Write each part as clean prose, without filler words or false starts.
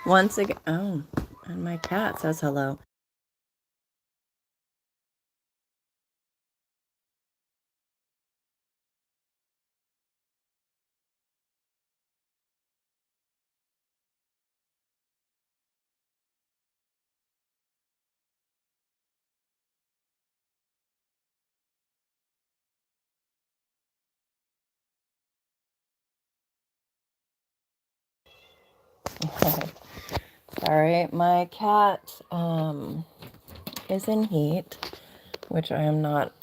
Once again, oh, and my cat says hello. Sorry, my cat is in heat, which I am not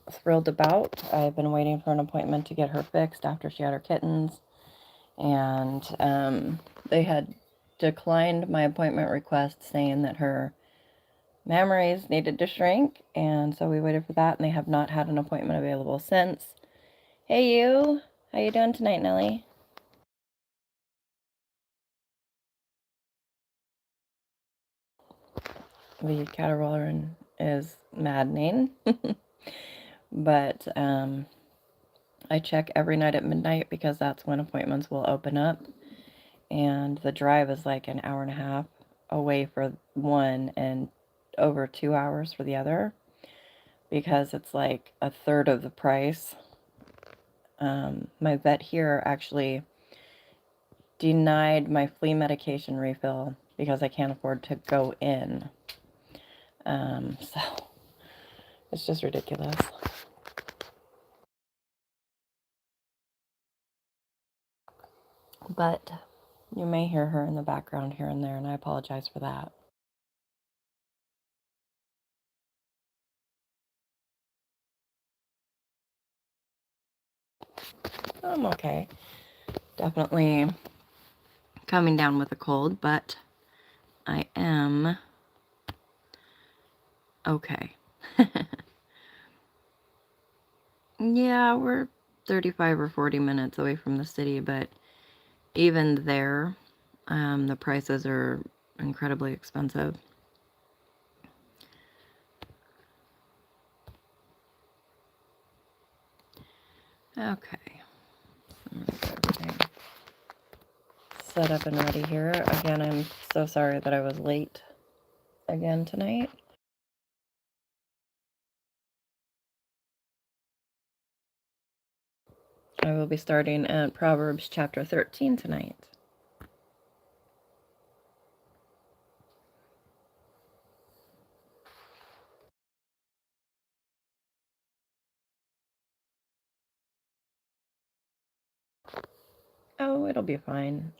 thrilled about. I've been waiting for an appointment to get her fixed after she had her kittens, and they had declined my appointment request saying that her mammaries needed to shrink, and so we waited for that, and they have not had an appointment available since. Hey you, how you doing tonight, Nellie? The caterpillar is maddening. But I check every night at midnight because that's when appointments will open up. And the drive is like an hour and a half away for one and over 2 hours for the other, because it's like a third of the price. My vet here actually denied my flea medication refill because I can't afford to go in. So it's just ridiculous. But you may hear her in the background here and there, and I apologize for that. I'm okay. Definitely coming down with a cold, but I am okay. Yeah, we're 35 or 40 minutes away from the city, but even there, the prices are incredibly expensive. Okay. Everything set up and ready here. Again, I'm so sorry that I was late again tonight. I will be starting at Proverbs chapter 13 tonight. Oh, it'll be fine.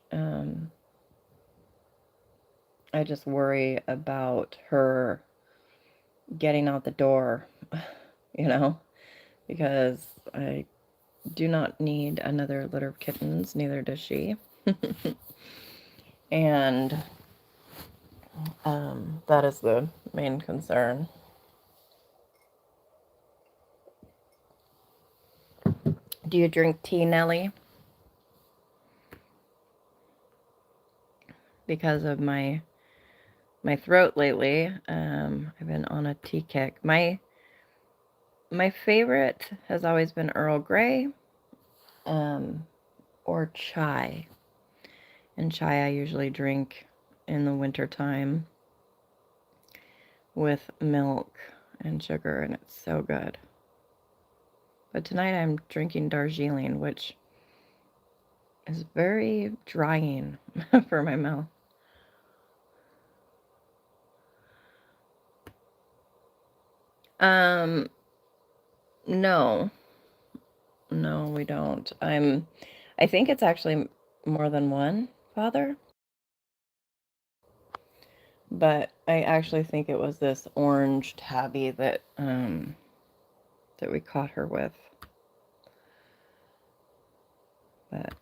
I just worry about her getting out the door, you know, because I do not need another litter of kittens, neither does she. And that is the main concern. Do you drink tea, Nellie? Because of my throat lately, I've been on a tea kick. My favorite has always been Earl Grey, or chai. And chai I usually drink in the winter time with milk and sugar, and it's so good. But tonight I'm drinking Darjeeling, which is very drying for my mouth. No. No, we don't. I think it's actually more than one father, but I actually think it was this orange tabby that we caught her with. But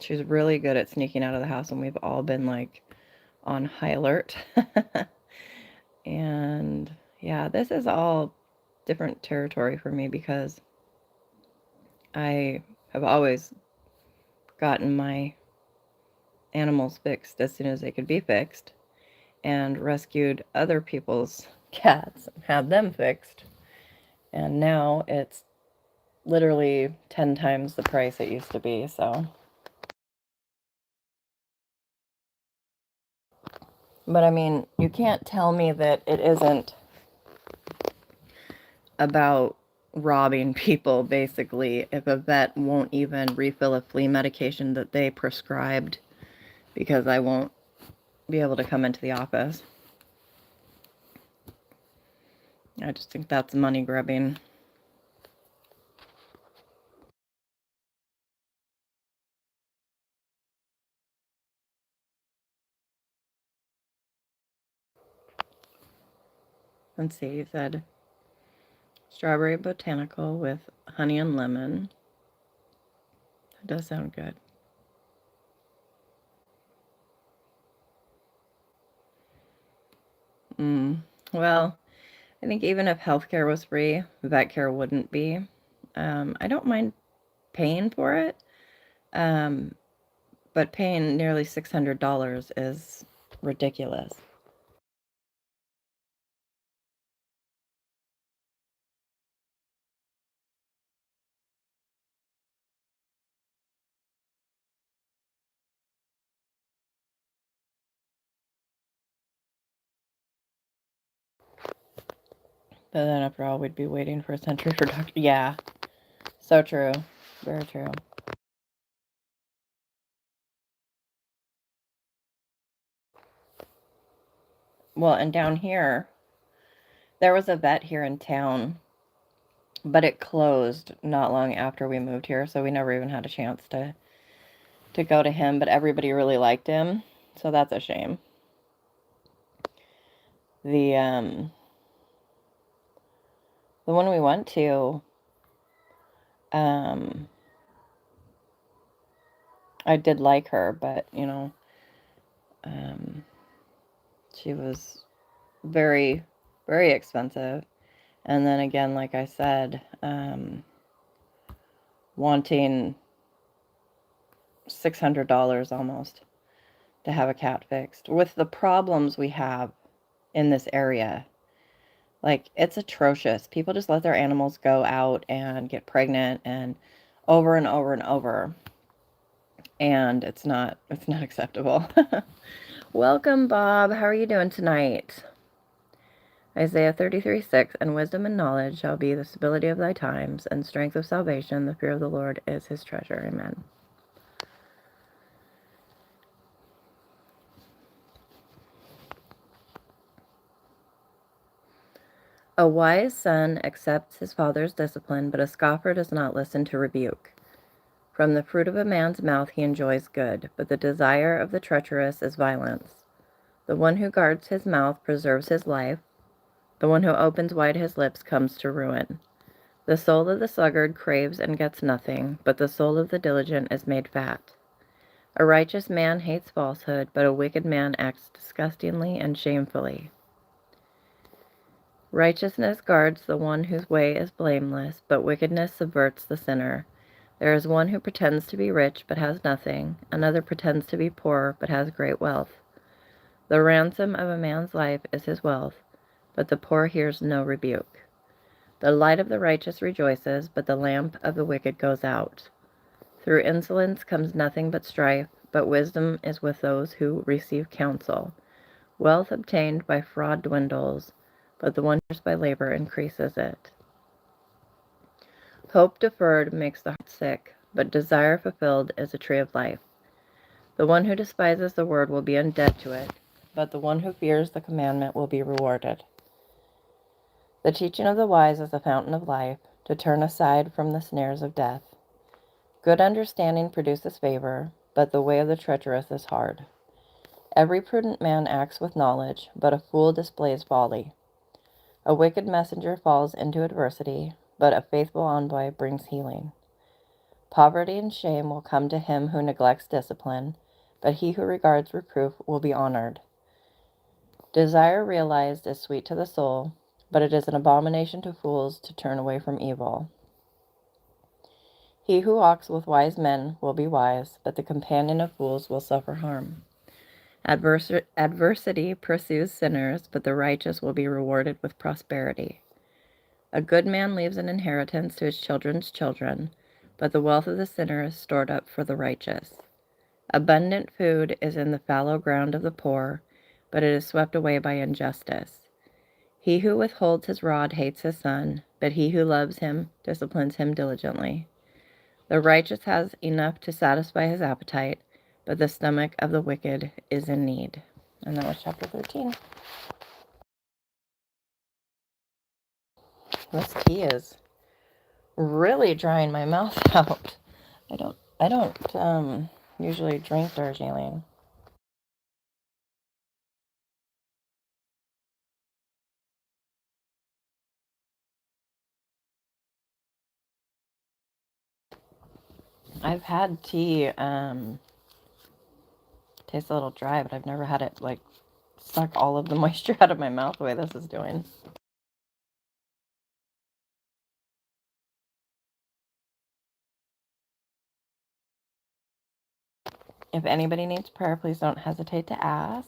she's really good at sneaking out of the house, and we've all been like on high alert. And yeah, this is all different territory for me because I have always gotten my animals fixed as soon as they could be fixed, and rescued other people's cats and had them fixed. And now it's literally 10 times the price it used to be, so. But I mean, you can't tell me that it isn't about robbing people, basically, if a vet won't even refill a flea medication that they prescribed because I won't be able to come into the office. I just think that's money grubbing. Let's see, you said strawberry botanical with honey and lemon. That does sound good. Well, I think even if healthcare was free, vet care wouldn't be. I don't mind paying for it, um, but paying nearly $600 is ridiculous. But then after all, we'd be waiting for a century for doctor. Yeah, so true. Very true. Well, and down here, there was a vet here in town, but it closed not long after we moved here, so we never even had a chance to go to him, but everybody really liked him, so that's a shame. The the one we went to, um I did like her, but um she was very, very expensive. And then again, like I said, wanting $600 almost to have a cat fixed. With the problems we have in this area, like it's atrocious. People just let their animals go out and get pregnant and over and over and over. And it's not acceptable. Welcome, Bob. How are you doing tonight? Isaiah 33:6, and wisdom and knowledge shall be the stability of thy times, and strength of salvation, the fear of the Lord is his treasure. Amen. A wise son accepts his father's discipline, but a scoffer does not listen to rebuke. From the fruit of a man's mouth he enjoys good, but the desire of the treacherous is violence. The one who guards his mouth preserves his life. The one who opens wide his lips comes to ruin. The soul of the sluggard craves and gets nothing, but the soul of the diligent is made fat. A righteous man hates falsehood, but a wicked man acts disgustingly and shamefully. Righteousness guards the one whose way is blameless, but wickedness subverts the sinner. There is one who pretends to be rich, but has nothing. Another pretends to be poor, but has great wealth. The ransom of a man's life is his wealth, but the poor hears no rebuke. The light of the righteous rejoices, but the lamp of the wicked goes out. Through insolence comes nothing but strife, but wisdom is with those who receive counsel. Wealth obtained by fraud dwindles, but the one who by labor increases it. Hope deferred makes the heart sick, but desire fulfilled is a tree of life. The one who despises the word will be in debt to it, but the one who fears the commandment will be rewarded. The teaching of the wise is the fountain of life, to turn aside from the snares of death. Good understanding produces favor, but the way of the treacherous is hard. Every prudent man acts with knowledge, but a fool displays folly. A wicked messenger falls into adversity, but a faithful envoy brings healing. Poverty and shame will come to him who neglects discipline, but he who regards reproof will be honored. Desire realized is sweet to the soul, but it is an abomination to fools to turn away from evil. He who walks with wise men will be wise, but the companion of fools will suffer harm. Adversity pursues sinners, but the righteous will be rewarded with prosperity. A good man leaves an inheritance to his children's children, but the wealth of the sinner is stored up for the righteous. Abundant food is in the fallow ground of the poor, but it is swept away by injustice. He who withholds his rod hates his son, but he who loves him disciplines him diligently. The righteous has enough to satisfy his appetite, but the stomach of the wicked is in need. And that was chapter 13. This tea is really drying my mouth out. I don't usually drink Darjeeling. I've had tea tastes a little dry, but I've never had it like suck all of the moisture out of my mouth the way this is doing. If anybody needs prayer, please don't hesitate to ask.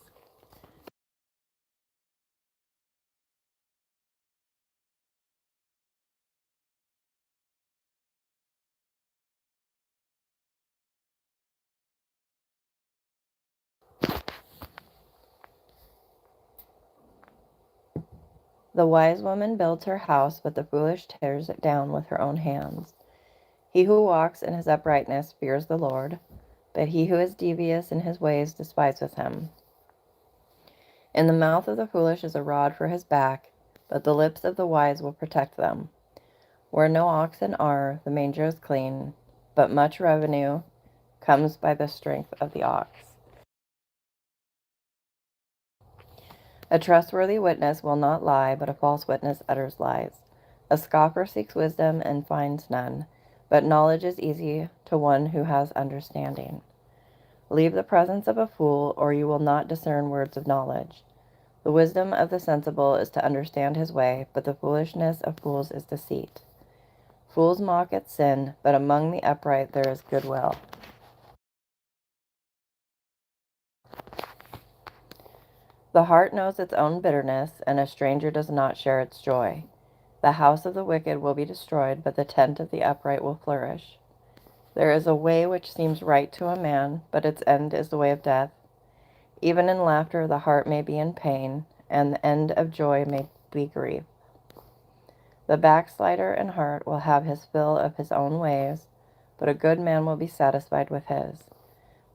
The wise woman builds her house, but the foolish tears it down with her own hands. He who walks in his uprightness fears the Lord, but he who is devious in his ways despises him. In the mouth of the foolish is a rod for his back, but the lips of the wise will protect them. Where no oxen are, the manger is clean, but much revenue comes by the strength of the ox. A trustworthy witness will not lie, but a false witness utters lies. A scoffer seeks wisdom and finds none, but knowledge is easy to one who has understanding. Leave the presence of a fool, or you will not discern words of knowledge. The wisdom of the sensible is to understand his way, but the foolishness of fools is deceit. Fools mock at sin, but among the upright there is goodwill. The heart knows its own bitterness, and a stranger does not share its joy. The house of the wicked will be destroyed, but the tent of the upright will flourish. There is a way which seems right to a man, but its end is the way of death. Even in laughter the heart may be in pain, and the end of joy may be grief. The backslider in heart will have his fill of his own ways, but a good man will be satisfied with his.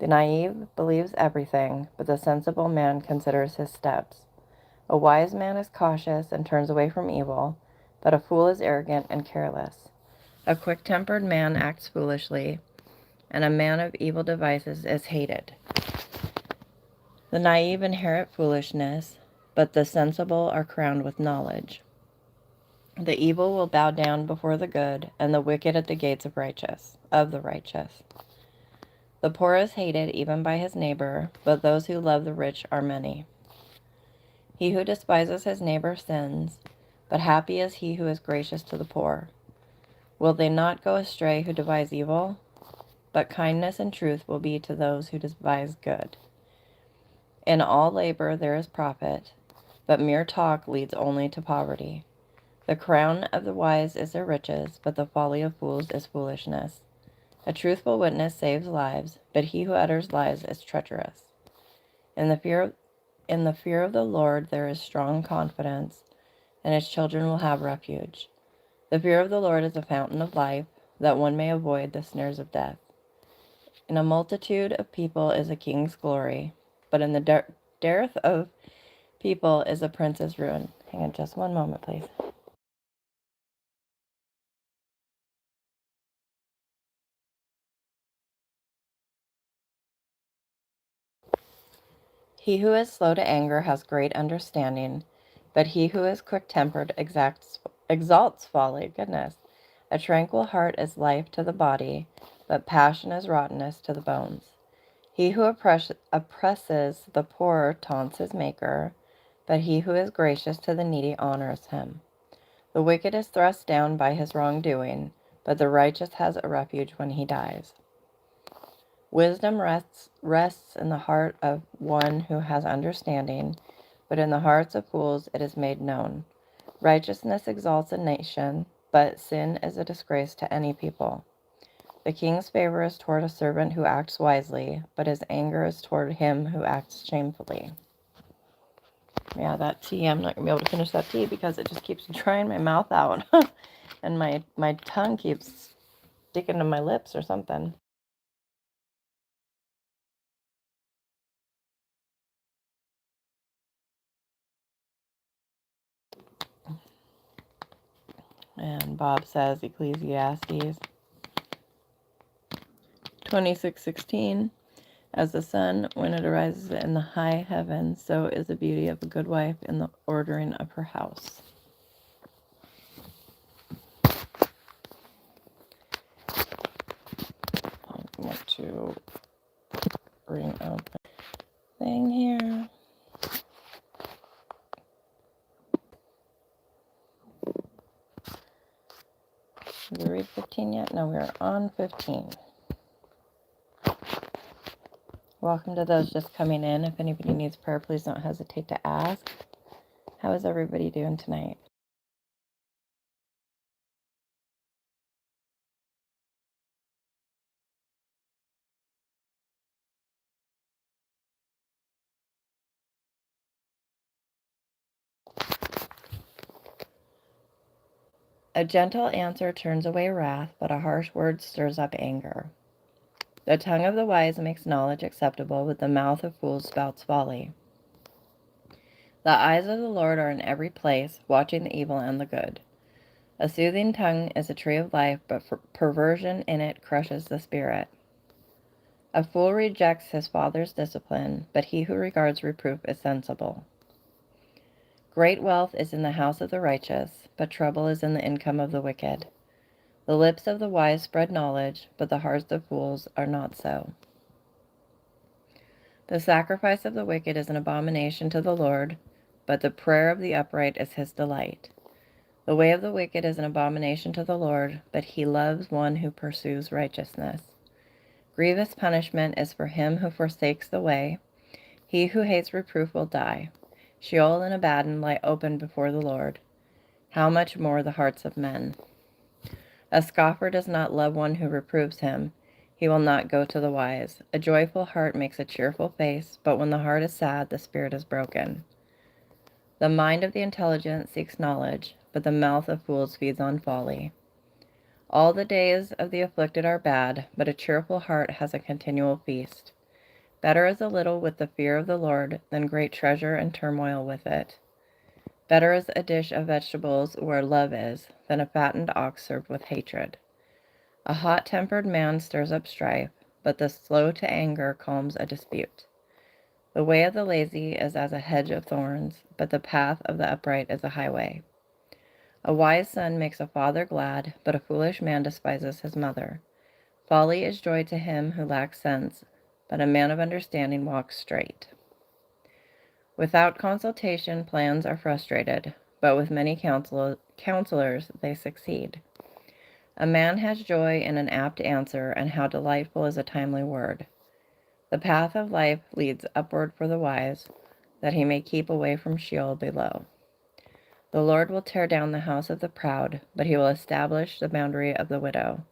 The naive believes everything, but the sensible man considers his steps. A wise man is cautious and turns away from evil, but a fool is arrogant and careless. A quick-tempered man acts foolishly, and a man of evil devices is hated. The naive inherit foolishness, but the sensible are crowned with knowledge. The evil will bow down before the good, and the wicked at the gates of the righteous. The poor is hated even by his neighbor, but those who love the rich are many. He who despises his neighbor sins, but happy is he who is gracious to the poor. Will they not go astray who devise evil? But kindness and truth will be to those who devise good. In all labor there is profit, but mere talk leads only to poverty. The crown of the wise is their riches, but the folly of fools is foolishness. A truthful witness saves lives, but he who utters lies is treacherous. In the fear of the Lord there is strong confidence, and his children will have refuge. The fear of the Lord is a fountain of life, that one may avoid the snares of death. In a multitude of people is a king's glory, but in the dearth of people is a prince's ruin. Hang on just one moment, please. He who is slow to anger has great understanding, but he who is quick-tempered exalts folly. Goodness. A tranquil heart is life to the body, but passion is rottenness to the bones. He who oppresses the poor taunts his maker, but he who is gracious to the needy honors him. The wicked is thrust down by his wrongdoing, but the righteous has a refuge when he dies. Wisdom rests in the heart of one who has understanding, but in the hearts of fools it is made known. Righteousness exalts a nation, but sin is a disgrace to any people. The king's favor is toward a servant who acts wisely, but his anger is toward him who acts shamefully. Yeah, that tea, I'm not going to be able to finish that tea because it just keeps drying my mouth out. And my tongue keeps sticking to my lips or something. And Bob says Ecclesiastes 26:16, as the sun when it arises in the high heavens, so is the beauty of a good wife in the ordering of her house. I want to bring up a thing here. Did we read 15 yet? No, we're on 15. Welcome to those just coming in. If anybody needs prayer, please don't hesitate to ask. How is everybody doing tonight? A gentle answer turns away wrath, but a harsh word stirs up anger. The tongue of the wise makes knowledge acceptable, but the mouth of fools spouts folly. The eyes of the Lord are in every place, watching the evil and the good. A soothing tongue is a tree of life, but perversion in it crushes the spirit. A fool rejects his father's discipline, but he who regards reproof is sensible. Great wealth is in the house of the righteous, but trouble is in the income of the wicked. The lips of the wise spread knowledge, but the hearts of fools are not so. The sacrifice of the wicked is an abomination to the Lord, but the prayer of the upright is his delight. The way of the wicked is an abomination to the Lord, but he loves one who pursues righteousness. Grievous punishment is for him who forsakes the way. He who hates reproof will die. Sheol and Abaddon lie open before the Lord. How much more the hearts of men? A scoffer does not love one who reproves him. He will not go to the wise. A joyful heart makes a cheerful face, but when the heart is sad, the spirit is broken. The mind of the intelligent seeks knowledge, but the mouth of fools feeds on folly. All the days of the afflicted are bad, but a cheerful heart has a continual feast. Better is a little with the fear of the Lord than great treasure and turmoil with it. Better is a dish of vegetables where love is than a fattened ox served with hatred. A hot-tempered man stirs up strife, but the slow to anger calms a dispute. The way of the lazy is as a hedge of thorns, but the path of the upright is a highway. A wise son makes a father glad, but a foolish man despises his mother. Folly is joy to him who lacks sense, but a man of understanding walks straight. Without consultation, plans are frustrated, but with many counselors they succeed. A man has joy in an apt answer, and how delightful is a timely word. The path of life leads upward for the wise, that he may keep away from Sheol below. The Lord will tear down the house of the proud, but he will establish the boundary of the widow.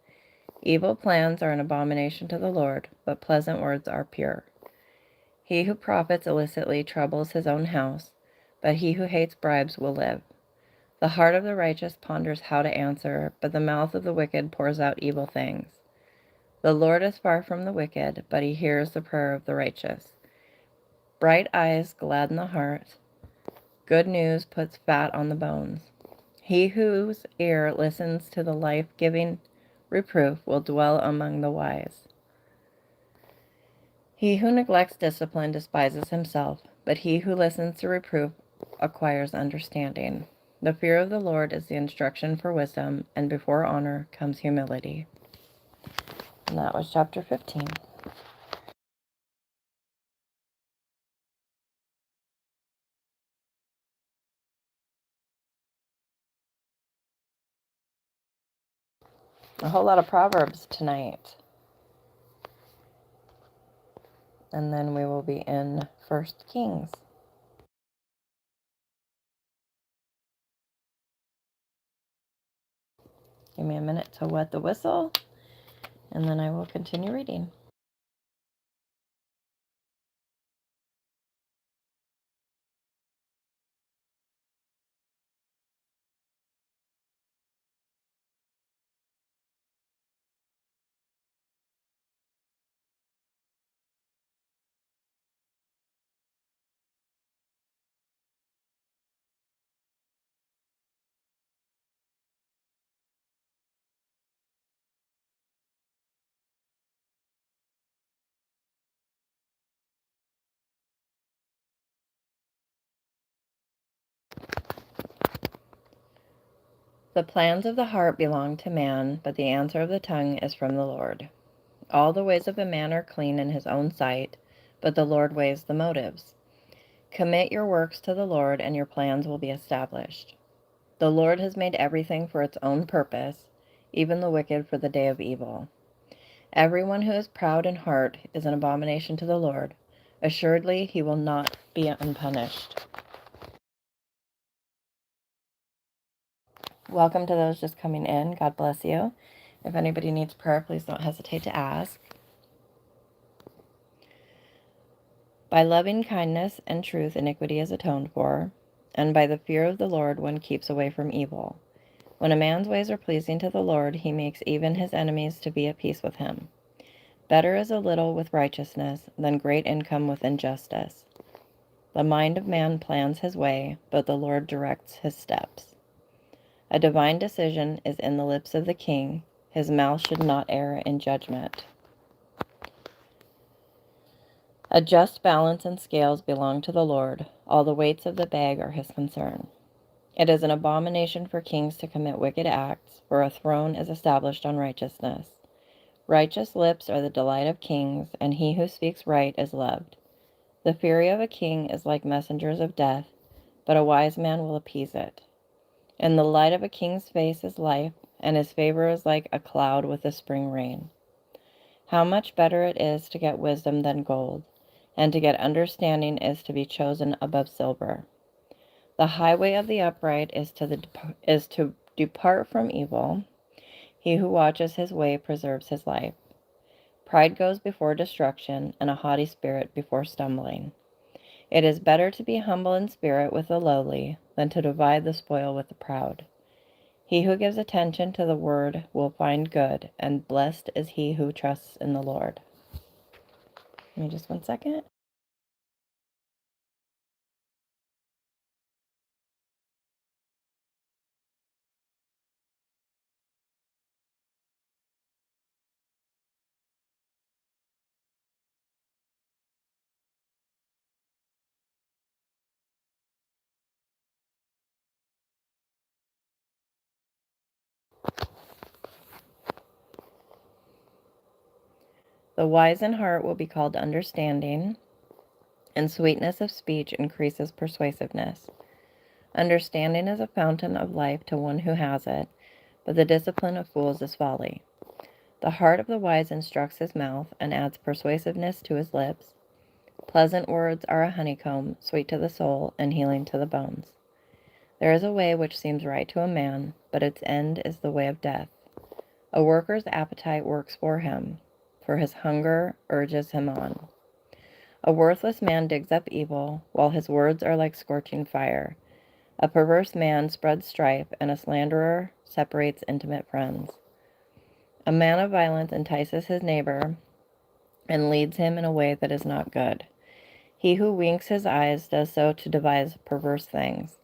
Evil plans are an abomination to the Lord, but pleasant words are pure. He who profits illicitly troubles his own house, but he who hates bribes will live. The heart of the righteous ponders how to answer, but the mouth of the wicked pours out evil things. The Lord is far from the wicked, but he hears the prayer of the righteous. Bright eyes gladden the heart. Good news puts fat on the bones. He whose ear listens to the life-giving reproof will dwell among the wise. He who neglects discipline despises himself, but he who listens to reproof acquires understanding. The fear of the Lord is the instruction for wisdom, and before honor comes humility. And that was chapter 15. A whole lot of Proverbs tonight. And then we will be in 1 Kings. Give me a minute to wet the whistle, and then I will continue reading. The plans of the heart belong to man, but the answer of the tongue is from the Lord. All the ways of a man are clean in his own sight, but the Lord weighs the motives. Commit your works to the Lord, and your plans will be established. The Lord has made everything for its own purpose, even the wicked for the day of evil. Everyone who is proud in heart is an abomination to the Lord. Assuredly, he will not be unpunished. Welcome to those just coming in. God bless you. If anybody needs prayer, please don't hesitate to ask. By loving kindness and truth, iniquity is atoned for, and by the fear of the Lord one keeps away from evil. When a man's ways are pleasing to the Lord, he makes even his enemies to be at peace with him. Better is a little with righteousness than great income with injustice. The mind of man plans his way, but the Lord directs his steps. A divine decision is in the lips of the king. His mouth should not err in judgment. A just balance and scales belong to the Lord. All the weights of the bag are his concern. It is an abomination for kings to commit wicked acts, for a throne is established on righteousness. Righteous lips are the delight of kings, and he who speaks right is loved. The fury of a king is like messengers of death, but a wise man will appease it. In the light of a king's face is life, and his favor is like a cloud with the spring rain. How much better it is to get wisdom than gold, and to get understanding is to be chosen above silver. The highway of the upright is to depart from evil. He who watches his way preserves his life. Pride goes before destruction, and a haughty spirit before stumbling. It is better to be humble in spirit with the lowly than to divide the spoil with the proud. He who gives attention to the word will find good, and blessed is he who trusts in the Lord. Give me just 1 second. The wise in heart will be called understanding, and sweetness of speech increases persuasiveness. Understanding is a fountain of life to one who has it, but the discipline of fools is folly. The heart of the wise instructs his mouth and adds persuasiveness to his lips. Pleasant words are a honeycomb, sweet to the soul and healing to the bones. There is a way which seems right to a man, but its end is the way of death. A worker's appetite works for him, for his hunger urges him on. A worthless man digs up evil, while his words are like scorching fire. A perverse man spreads strife, and a slanderer separates intimate friends. A man of violence entices his neighbor and leads him in a way that is not good. He who winks his eyes does so to devise perverse things.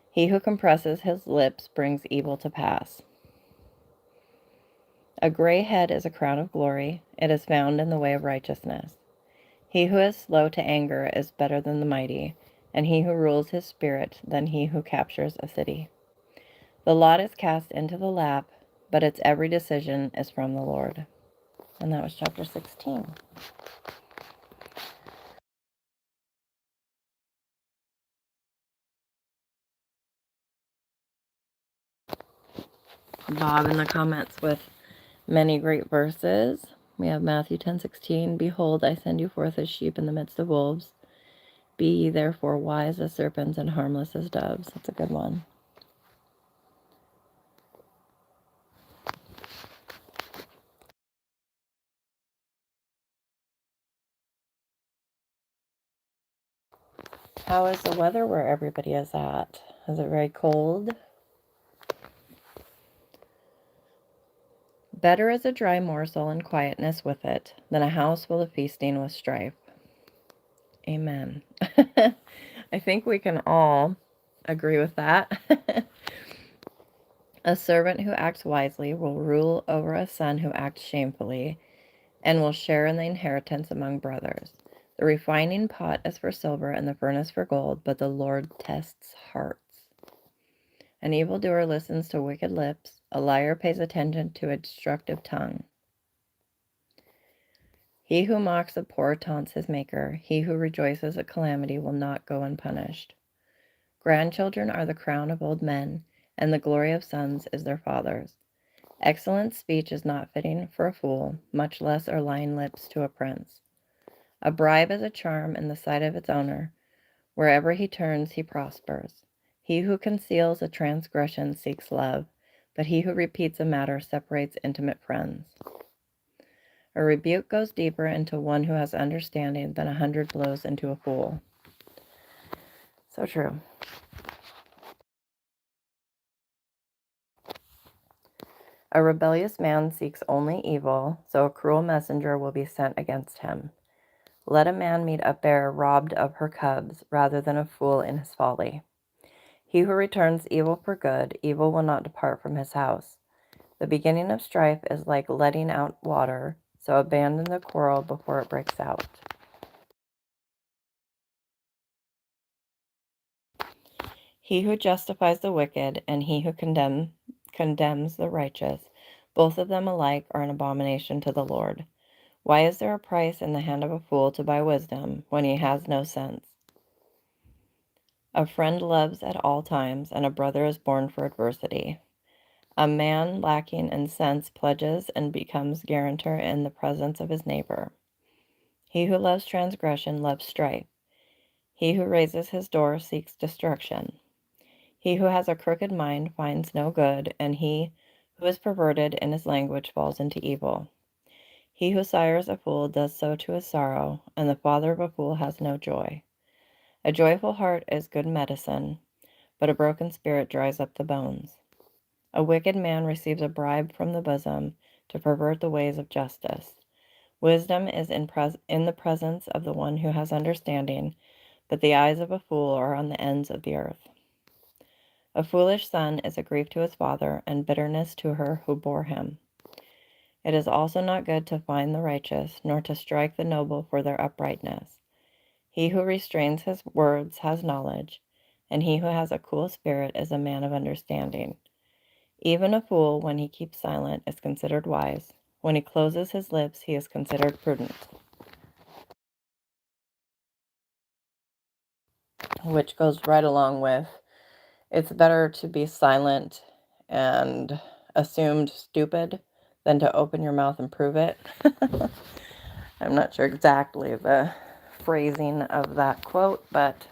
He who compresses his lips brings evil to pass. A gray head is a crown of glory. It is found in the way of righteousness. He who is slow to anger is better than the mighty, and he who rules his spirit than he who captures a city. The lot is cast into the lap, but its every decision is from the Lord. And that was chapter 16. Bob in the comments with many great verses. We have Matthew 10:16. Behold, I send you forth as sheep in the midst of wolves. Be ye therefore wise as serpents and harmless as doves. That's a good one. How is the weather where everybody is at? Is it very cold? Better is a dry morsel and quietness with it than a house full of feasting with strife. Amen. I think we can all agree with that. A servant who acts wisely will rule over a son who acts shamefully, and will share in the inheritance among brothers. The refining pot is for silver and the furnace for gold, but the Lord tests hearts. An evildoer listens to wicked lips. A liar pays attention to a destructive tongue. He who mocks the poor taunts his maker. He who rejoices at calamity will not go unpunished. Grandchildren are the crown of old men, and the glory of sons is their fathers. Excellent speech is not fitting for a fool, much less are lying lips to a prince. A bribe is a charm in the sight of its owner. Wherever he turns, he prospers. He who conceals a transgression seeks love, but he who repeats a matter separates intimate friends. A rebuke goes deeper into one who has understanding than 100 blows into a fool. So true. A rebellious man seeks only evil, so a cruel messenger will be sent against him. Let a man meet a bear robbed of her cubs rather than a fool in his folly. He who returns evil for good, evil will not depart from his house. The beginning of strife is like letting out water, so abandon the quarrel before it breaks out. He who justifies the wicked and he who condemns the righteous, both of them alike are an abomination to the Lord. Why is there a price in the hand of a fool to buy wisdom when he has no sense? A friend loves at all times, and a brother is born for adversity. A man lacking in sense pledges and becomes guarantor in the presence of his neighbor. He who loves transgression loves strife. He who raises his door seeks destruction. He who has a crooked mind finds no good, and he who is perverted in his language falls into evil. He who sires a fool does so to his sorrow, and the father of a fool has no joy. A joyful heart is good medicine, but a broken spirit dries up the bones. A wicked man receives a bribe from the bosom to pervert the ways of justice. Wisdom is in the presence of the one who has understanding, but the eyes of a fool are on the ends of the earth. A foolish son is a grief to his father, and bitterness to her who bore him. It is also not good to find the righteous, nor to strike the noble for their uprightness. He who restrains his words has knowledge, and he who has a cool spirit is a man of understanding. Even a fool, when he keeps silent, is considered wise. When he closes his lips, he is considered prudent. Which goes right along with, it's better to be silent and assumed stupid than to open your mouth and prove it. I'm not sure exactly the phrasing of that quote, but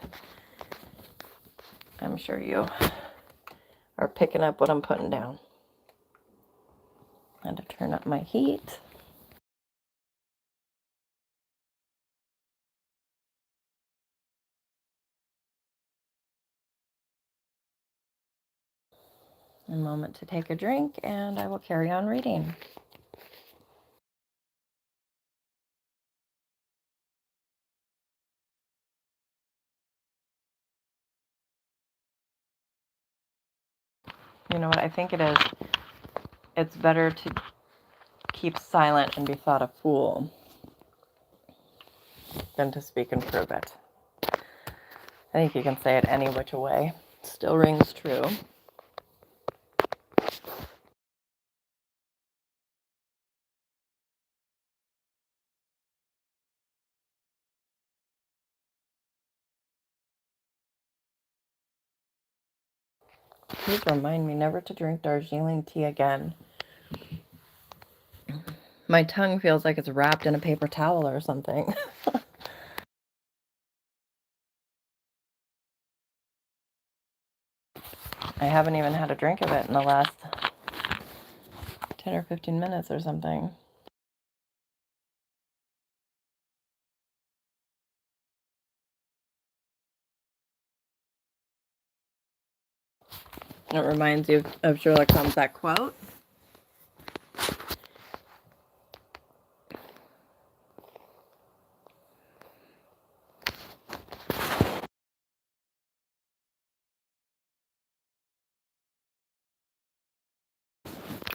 I'm sure you are picking up what I'm putting down. I had to turn up my heat. A moment to take a drink, and I will carry on reading. You know what I think it is? It's better to keep silent and be thought a fool than to speak and prove it. I think you can say it any which way. Still rings true. Please remind me never to drink Darjeeling tea again. My tongue feels like it's wrapped in a paper towel or something. I haven't even had a drink of it in the last 10 or 15 minutes or something. It reminds you of Sherlock Holmes, that quote.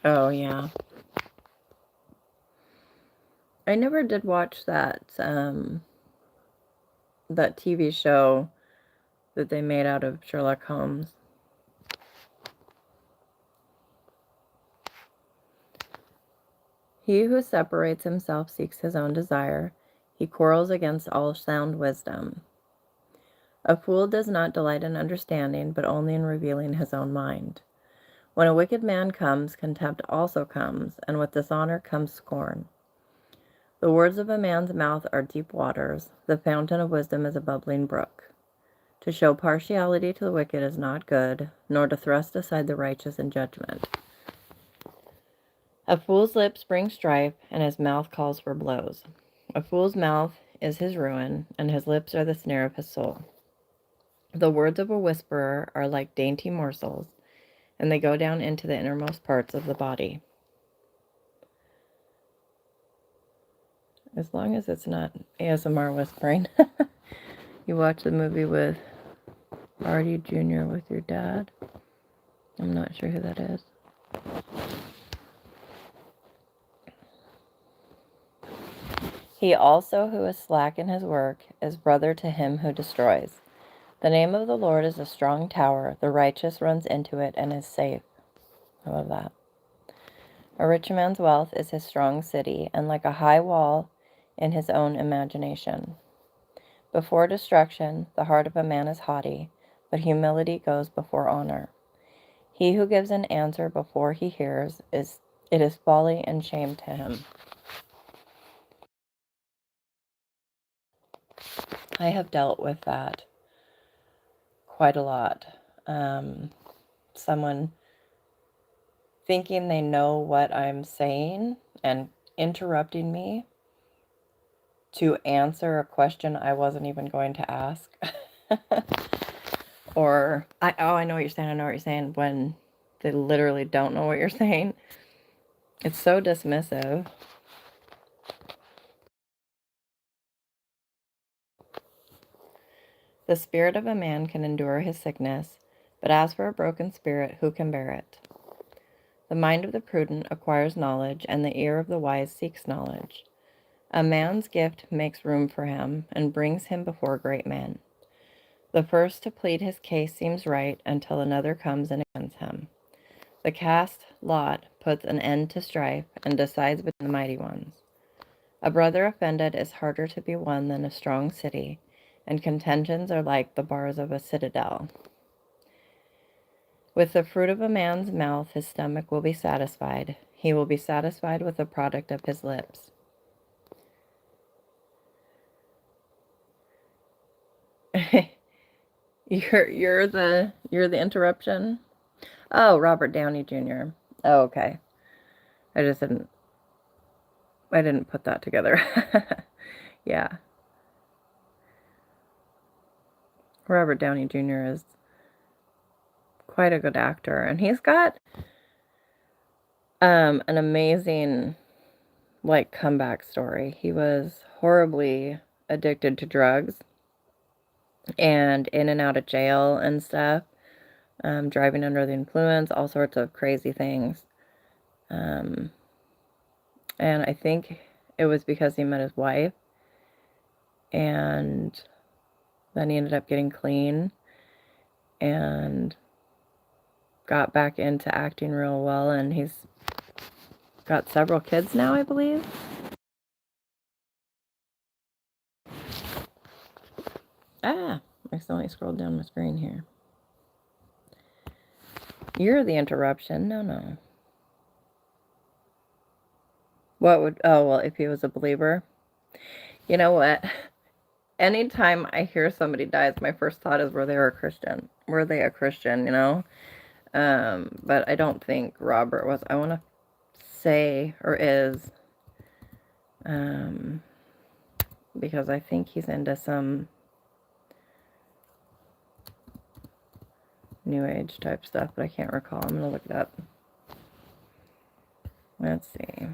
Oh, yeah. I never did watch that TV show that they made out of Sherlock Holmes. He who separates himself seeks his own desire. He quarrels against all sound wisdom. A fool does not delight in understanding, but only in revealing his own mind. When a wicked man comes, contempt also comes, and with dishonor comes scorn. The words of a man's mouth are deep waters. The fountain of wisdom is a bubbling brook. To show partiality to the wicked is not good, nor to thrust aside the righteous in judgment. A fool's lips bring strife, and his mouth calls for blows. A fool's mouth is his ruin, and his lips are the snare of his soul. The words of a whisperer are like dainty morsels, and they go down into the innermost parts of the body. As long as it's not ASMR whispering. You watch the movie with Artie Jr. with your dad. I'm not sure who that is. He also who is slack in his work is brother to him who destroys. The name of the Lord is a strong tower. The righteous runs into it and is safe. I love that. A rich man's wealth is his strong city, and like a high wall in his own imagination. Before destruction, the heart of a man is haughty, but humility goes before honor. He who gives an answer before he hears, it is folly and shame to him. I have dealt with that quite a lot. Someone thinking they know what I'm saying and interrupting me to answer a question I wasn't even going to ask. Or, I know what you're saying, when they literally don't know what you're saying. It's so dismissive. The spirit of a man can endure his sickness, but as for a broken spirit, who can bear it? The mind of the prudent acquires knowledge, and the ear of the wise seeks knowledge. A man's gift makes room for him, and brings him before great men. The first to plead his case seems right, until another comes and against him. The cast lot puts an end to strife, and decides between the mighty ones. A brother offended is harder to be won than a strong city, and contentions are like the bars of a citadel. With the fruit of a man's mouth his stomach will be satisfied. He will be satisfied with the product of his lips. You're the interruption? Oh, Robert Downey Jr. Oh, okay. I didn't put that together. Yeah. Robert Downey Jr. is quite a good actor, and he's got an amazing comeback story. He was horribly addicted to drugs and in and out of jail and stuff, driving under the influence, all sorts of crazy things. And I think it was because he met his wife, and then he ended up getting clean and got back into acting real well, and he's got several kids now, I believe. I accidentally scrolled down my screen here. You're the interruption. No. Well, if he was a believer. You know what? Anytime I hear somebody dies, my first thought is, were they a Christian? Were they a Christian, you know? But I don't think Robert was. I want to say, or is, because I think he's into some New Age type stuff, but I can't recall. I'm going to look it up. Let's see.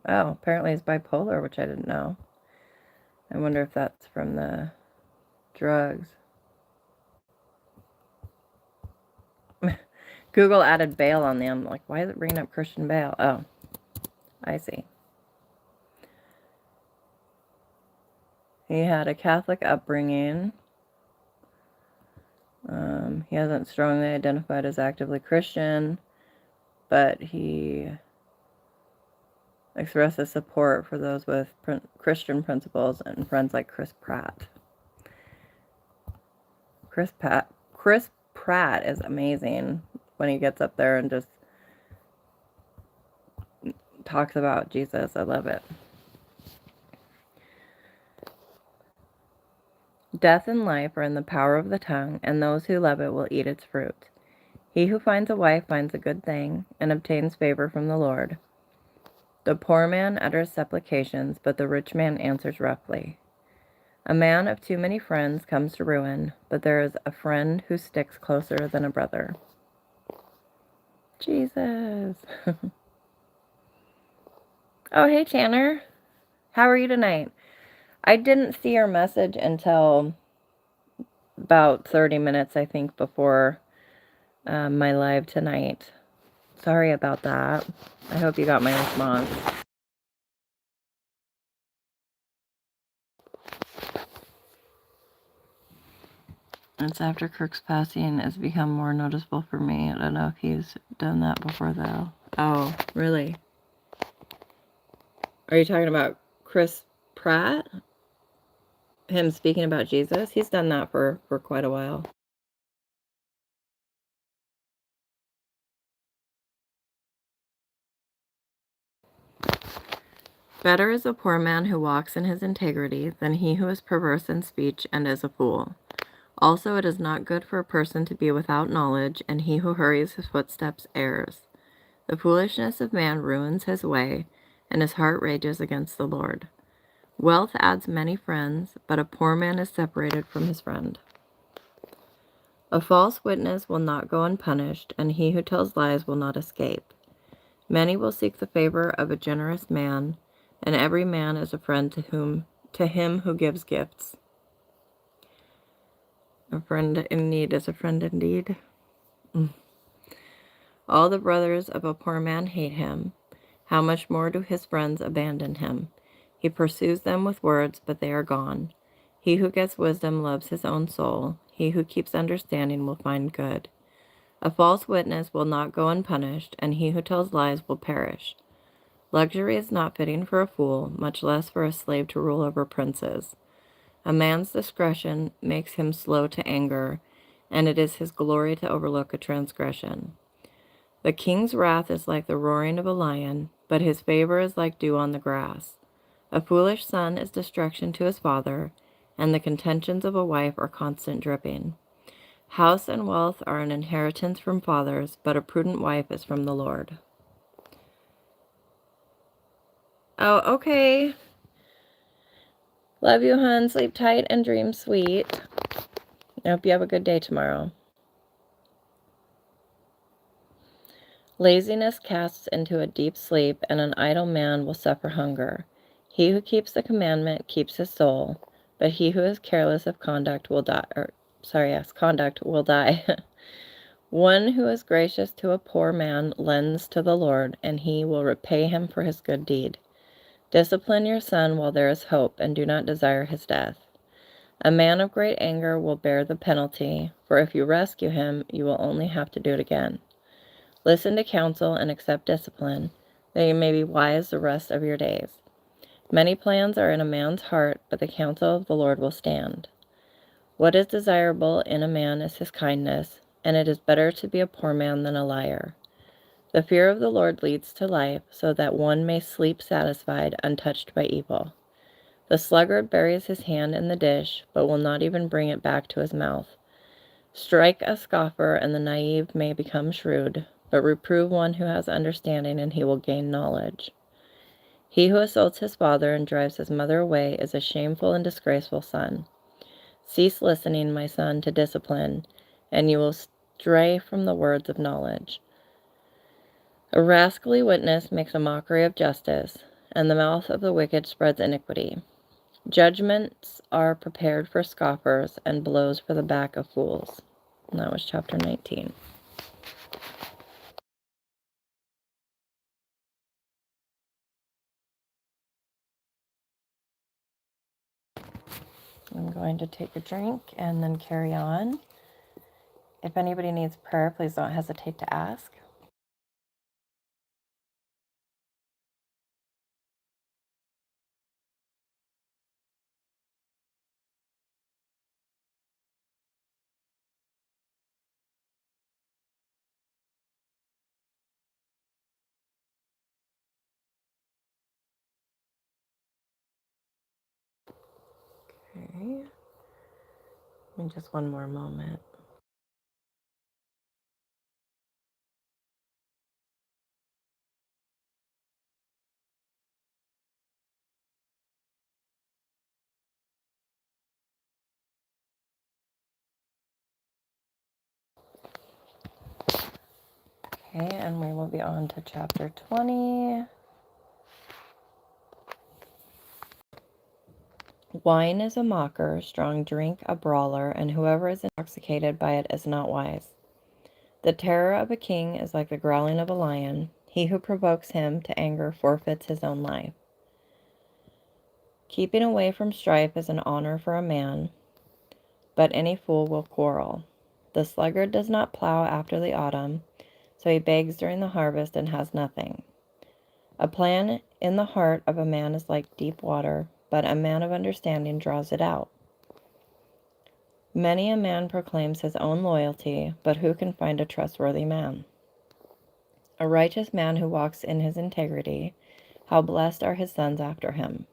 Oh, apparently he's bipolar, which I didn't know. I wonder if that's from the drugs. Google added Bale on them. Like, why is it bringing up Christian Bale? Oh, I see. He had a Catholic upbringing. He hasn't strongly identified as actively Christian. but he expresses support for those with Christian principles and friends like Chris Pratt. Chris Pratt is amazing when he gets up there and just talks about Jesus. I love it. Death and life are in the power of the tongue, and those who love it will eat its fruit. He who finds a wife finds a good thing and obtains favor from the Lord. The poor man utters supplications, but the rich man answers roughly. A man of too many friends comes to ruin, but there is a friend who sticks closer than a brother. Jesus. Oh, hey, Tanner. How are you tonight? I didn't see your message until about 30 minutes, I think, before my live tonight. Sorry about that. I hope you got my response. It's after Kirk's passing has become more noticeable for me. I don't know if he's done that before, though. Oh, really? Are you talking about Chris Pratt? Him speaking about Jesus? He's done that for quite a while. Better is a poor man who walks in his integrity than he who is perverse in speech and is a fool. Also, it is not good for a person to be without knowledge, and he who hurries his footsteps errs. The foolishness of man ruins his way, and his heart rages against the Lord. Wealth adds many friends, but a poor man is separated from his friend. A false witness will not go unpunished, and he who tells lies will not escape. Many will seek the favor of a generous man, and every man is a friend to him who gives gifts. A friend in need is a friend indeed. All the brothers of a poor man hate him. How much more do his friends abandon him? He pursues them with words, but they are gone. He who gets wisdom loves his own soul. He who keeps understanding will find good. A false witness will not go unpunished, and he who tells lies will perish. Luxury is not fitting for a fool, much less for a slave to rule over princes. A man's discretion makes him slow to anger, and it is his glory to overlook a transgression. The king's wrath is like the roaring of a lion, but his favor is like dew on the grass. A foolish son is destruction to his father, and the contentions of a wife are constant dripping. House and wealth are an inheritance from fathers, but a prudent wife is from the Lord. Oh, okay. Love you, hon. Sleep tight and dream sweet. I hope you have a good day tomorrow. Laziness casts into a deep sleep, and an idle man will suffer hunger. He who keeps the commandment keeps his soul, but he who is careless of conduct will die. Conduct will die. One who is gracious to a poor man lends to the Lord, and he will repay him for his good deed. Discipline your son while there is hope, and do not desire his death. A man of great anger will bear the penalty, for if you rescue him, you will only have to do it again. Listen to counsel and accept discipline, that you may be wise the rest of your days. Many plans are in a man's heart, but the counsel of the Lord will stand. What is desirable in a man is his kindness, and it is better to be a poor man than a liar. The fear of the Lord leads to life, so that one may sleep satisfied, untouched by evil. The sluggard buries his hand in the dish, but will not even bring it back to his mouth. Strike a scoffer, and the naive may become shrewd, but reprove one who has understanding, and he will gain knowledge. He who assaults his father and drives his mother away is a shameful and disgraceful son. Cease listening, my son, to discipline, and you will stray from the words of knowledge. A rascally witness makes a mockery of justice, and the mouth of the wicked spreads iniquity. Judgments are prepared for scoffers, and blows for the back of fools. And that was chapter 19. I'm going to take a drink and then carry on. If anybody needs prayer, please don't hesitate to ask. Okay. Just one more moment. Okay, and we will be on to chapter 20. Wine is a mocker, strong drink a brawler, and whoever is intoxicated by it is not wise. The terror of a king is like the growling of a lion. He who provokes him to anger forfeits his own life. Keeping away from strife is an honor for a man, but any fool will quarrel. The sluggard does not plow after the autumn, so he begs during the harvest and has nothing. A plan in the heart of a man is like deep water, but a man of understanding draws it out. Many a man proclaims his own loyalty, but who can find a trustworthy man? A righteous man who walks in his integrity, how blessed are his sons after him.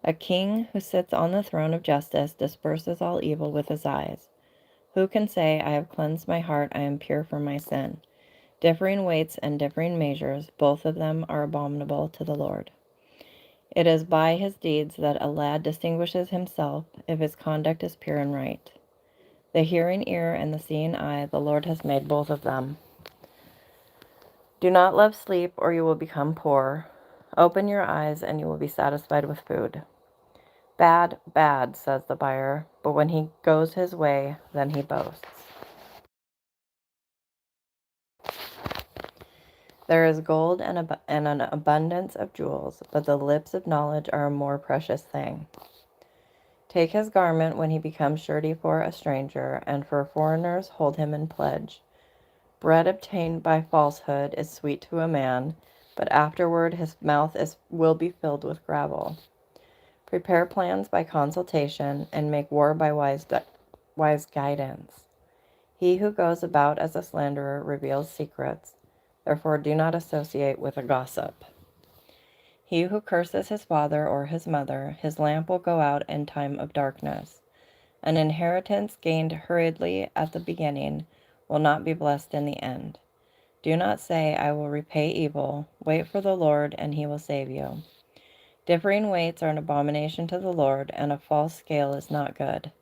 A king who sits on the throne of justice disperses all evil with his eyes. Who can say, I have cleansed my heart, I am pure from my sin? Differing weights and differing measures, both of them are abominable to the Lord. It is by his deeds that a lad distinguishes himself, if his conduct is pure and right. The hearing ear and the seeing eye, the Lord has made both of them. Do not love sleep, or you will become poor. Open your eyes, and you will be satisfied with food. Bad, bad, says the buyer, but when he goes his way, then he boasts. There is gold and an abundance of jewels, but the lips of knowledge are a more precious thing. Take his garment when he becomes surety for a stranger, and for foreigners hold him in pledge. Bread obtained by falsehood is sweet to a man, but afterward his mouth will be filled with gravel. Prepare plans by consultation, and make war by wise guidance. He who goes about as a slanderer reveals secrets, therefore do not associate with a gossip. He who curses his father or his mother, his lamp will go out in time of darkness. An inheritance gained hurriedly at the beginning will not be blessed in the end. Do not say, I will repay evil. Wait for the Lord, and he will save you. Differing weights are an abomination to the Lord, and a false scale is not good.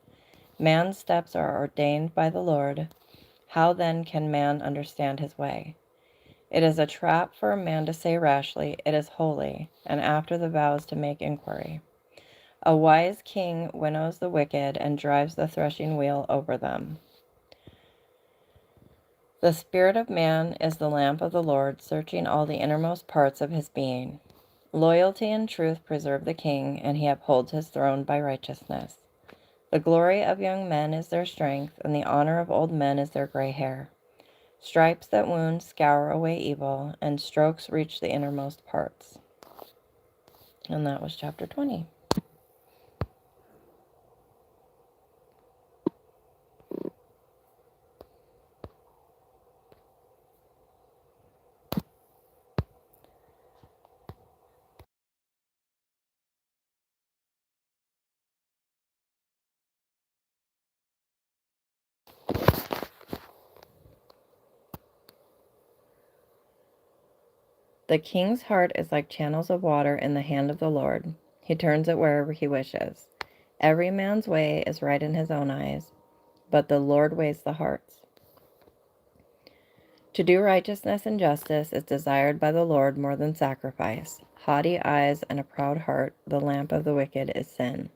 Man's steps are ordained by the Lord. How then can man understand his way? It is a trap for a man to say rashly, it is holy, and after the vows to make inquiry. A wise king winnows the wicked and drives the threshing wheel over them. The spirit of man is the lamp of the Lord, searching all the innermost parts of his being. Loyalty and truth preserve the king, and he upholds his throne by righteousness. The glory of young men is their strength, and the honor of old men is their gray hair. Stripes that wound scour away evil, and strokes reach the innermost parts. And that was chapter 20. The king's heart is like channels of water in the hand of the Lord. He turns it wherever he wishes. Every man's way is right in his own eyes, but the Lord weighs the hearts. To do righteousness and justice is desired by the Lord more than sacrifice. Haughty eyes and a proud heart, the lamp of the wicked is sin.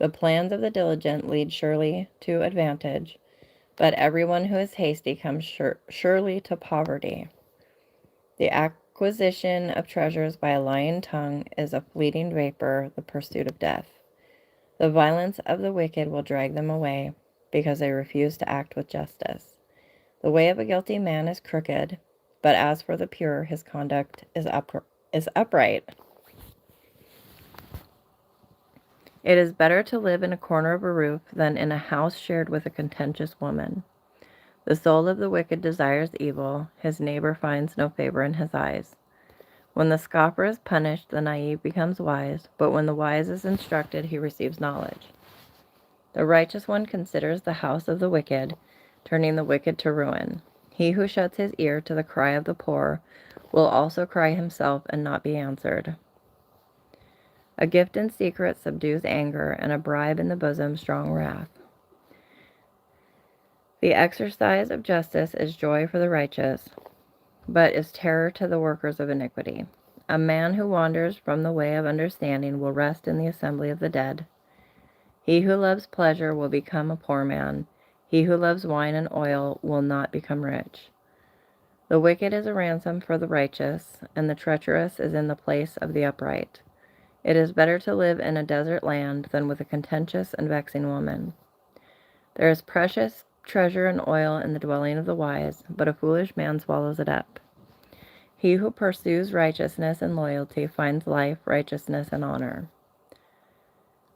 The plans of the diligent lead surely to advantage, but everyone who is hasty comes surely to poverty. The acquisition of treasures by a lying tongue is a fleeting vapor, the pursuit of death. The violence of the wicked will drag them away, because they refuse to act with justice. The way of a guilty man is crooked, but as for the pure, his conduct is upright. It is better to live in a corner of a roof than in a house shared with a contentious woman. The soul of the wicked desires evil, his neighbor finds no favor in his eyes. When the scoffer is punished, the naive becomes wise, but when the wise is instructed, he receives knowledge. The righteous one considers the house of the wicked, turning the wicked to ruin. He who shuts his ear to the cry of the poor will also cry himself and not be answered. A gift in secret subdues anger, and a bribe in the bosom strong wrath. The exercise of justice is joy for the righteous, but is terror to the workers of iniquity. A man who wanders from the way of understanding will rest in the assembly of the dead. He who loves pleasure will become a poor man. He who loves wine and oil will not become rich. The wicked is a ransom for the righteous, and the treacherous is in the place of the upright. It is better to live in a desert land than with a contentious and vexing woman. There is precious treasure and oil in the dwelling of the wise, but a foolish man swallows it up. He who pursues righteousness and loyalty finds life, righteousness, and honor.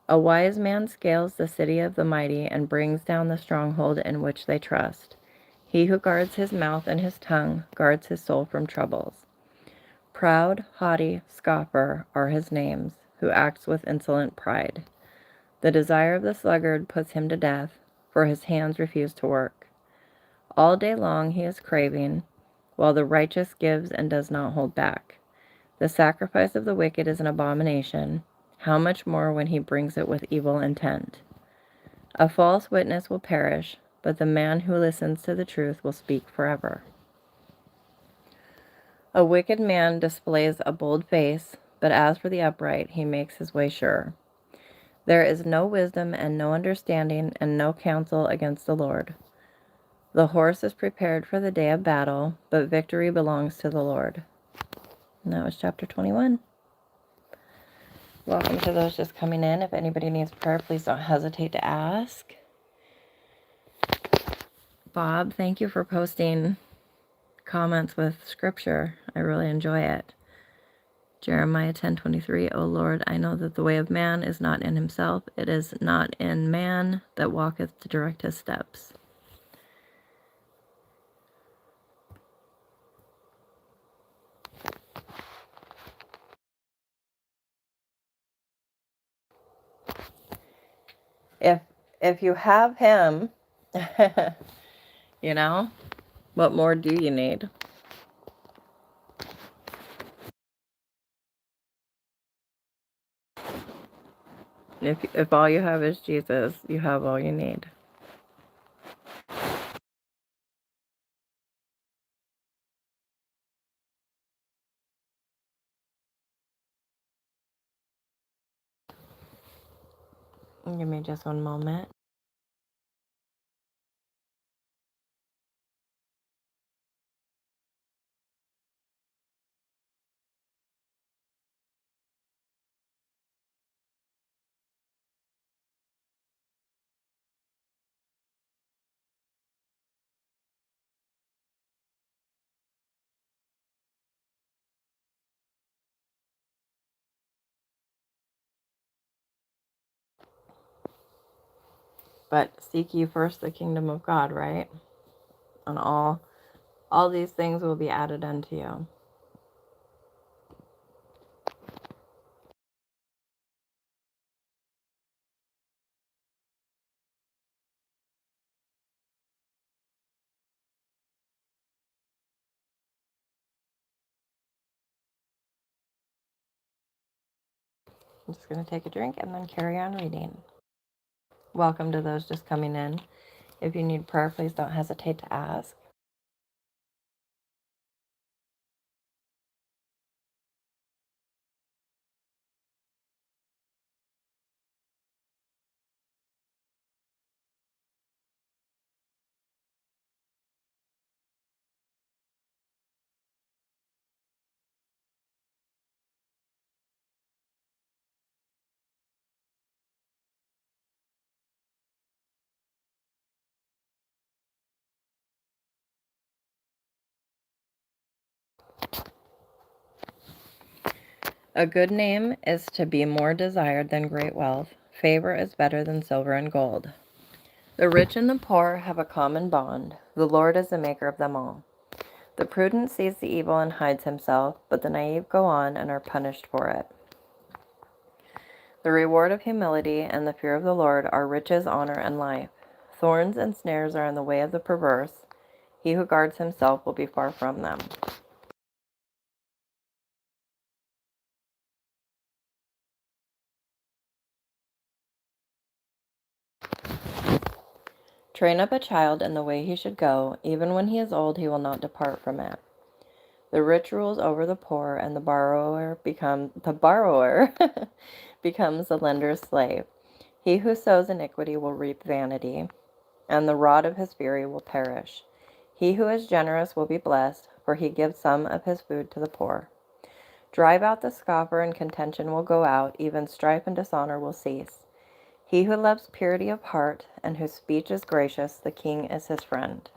A wise man scales the city of the mighty and brings down the stronghold in which they trust. He who guards his mouth and his tongue guards his soul from troubles. Proud, haughty, scoffer are his names, who acts with insolent pride. The desire of the sluggard puts him to death, for his hands refuse to work. All day long he is craving, while the righteous gives and does not hold back. The sacrifice of the wicked is an abomination. How much more when he brings it with evil intent? A false witness will perish, but the man who listens to the truth will speak forever. A wicked man displays a bold face, but as for the upright, he makes his way sure. There is no wisdom and no understanding and no counsel against the Lord. The horse is prepared for the day of battle, but victory belongs to the Lord. And that was chapter 21. Welcome to those just coming in. If anybody needs prayer, please don't hesitate to ask. Bob, thank you for posting comments with scripture. I really enjoy it. Jeremiah 10:23. O Lord, I know that the way of man is not in himself. It is not in man that walketh to direct his steps. If you have him, you know, what more do you need? If all you have is Jesus, you have all you need. Give me just one moment. But seek ye first the kingdom of God, right? And all these things will be added unto you. I'm just going to take a drink and then carry on reading. Welcome to those just coming in. If you need prayer, please don't hesitate to ask. A good name is to be more desired than great wealth. Favor is better than silver and gold. The rich and the poor have a common bond. The Lord is the maker of them all. The prudent sees the evil and hides himself, but the naive go on and are punished for it. The reward of humility and the fear of the Lord are riches, honor, and life. Thorns and snares are in the way of the perverse. He who guards himself will be far from them. Train up a child in the way he should go. Even when he is old, he will not depart from it. The rich rules over the poor, and the borrower becomes the lender's slave. He who sows iniquity will reap vanity, and the rod of his fury will perish. He who is generous will be blessed, for he gives some of his food to the poor. Drive out the scoffer, and contention will go out, even strife and dishonor will cease. He who loves purity of heart, and whose speech is gracious, the king is his friend.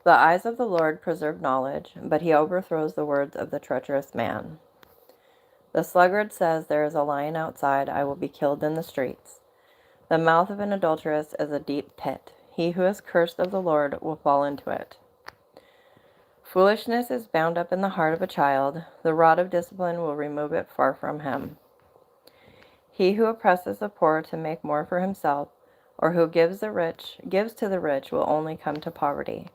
The eyes of the Lord preserve knowledge, but he overthrows the words of the treacherous man. The sluggard says, "There is a lion outside, I will be killed in the streets." The mouth of an adulteress is a deep pit. He who is cursed of the Lord will fall into it. Foolishness is bound up in the heart of a child. The rod of discipline will remove it far from him. He who oppresses the poor to make more for himself, or who gives to the rich, will only come to poverty.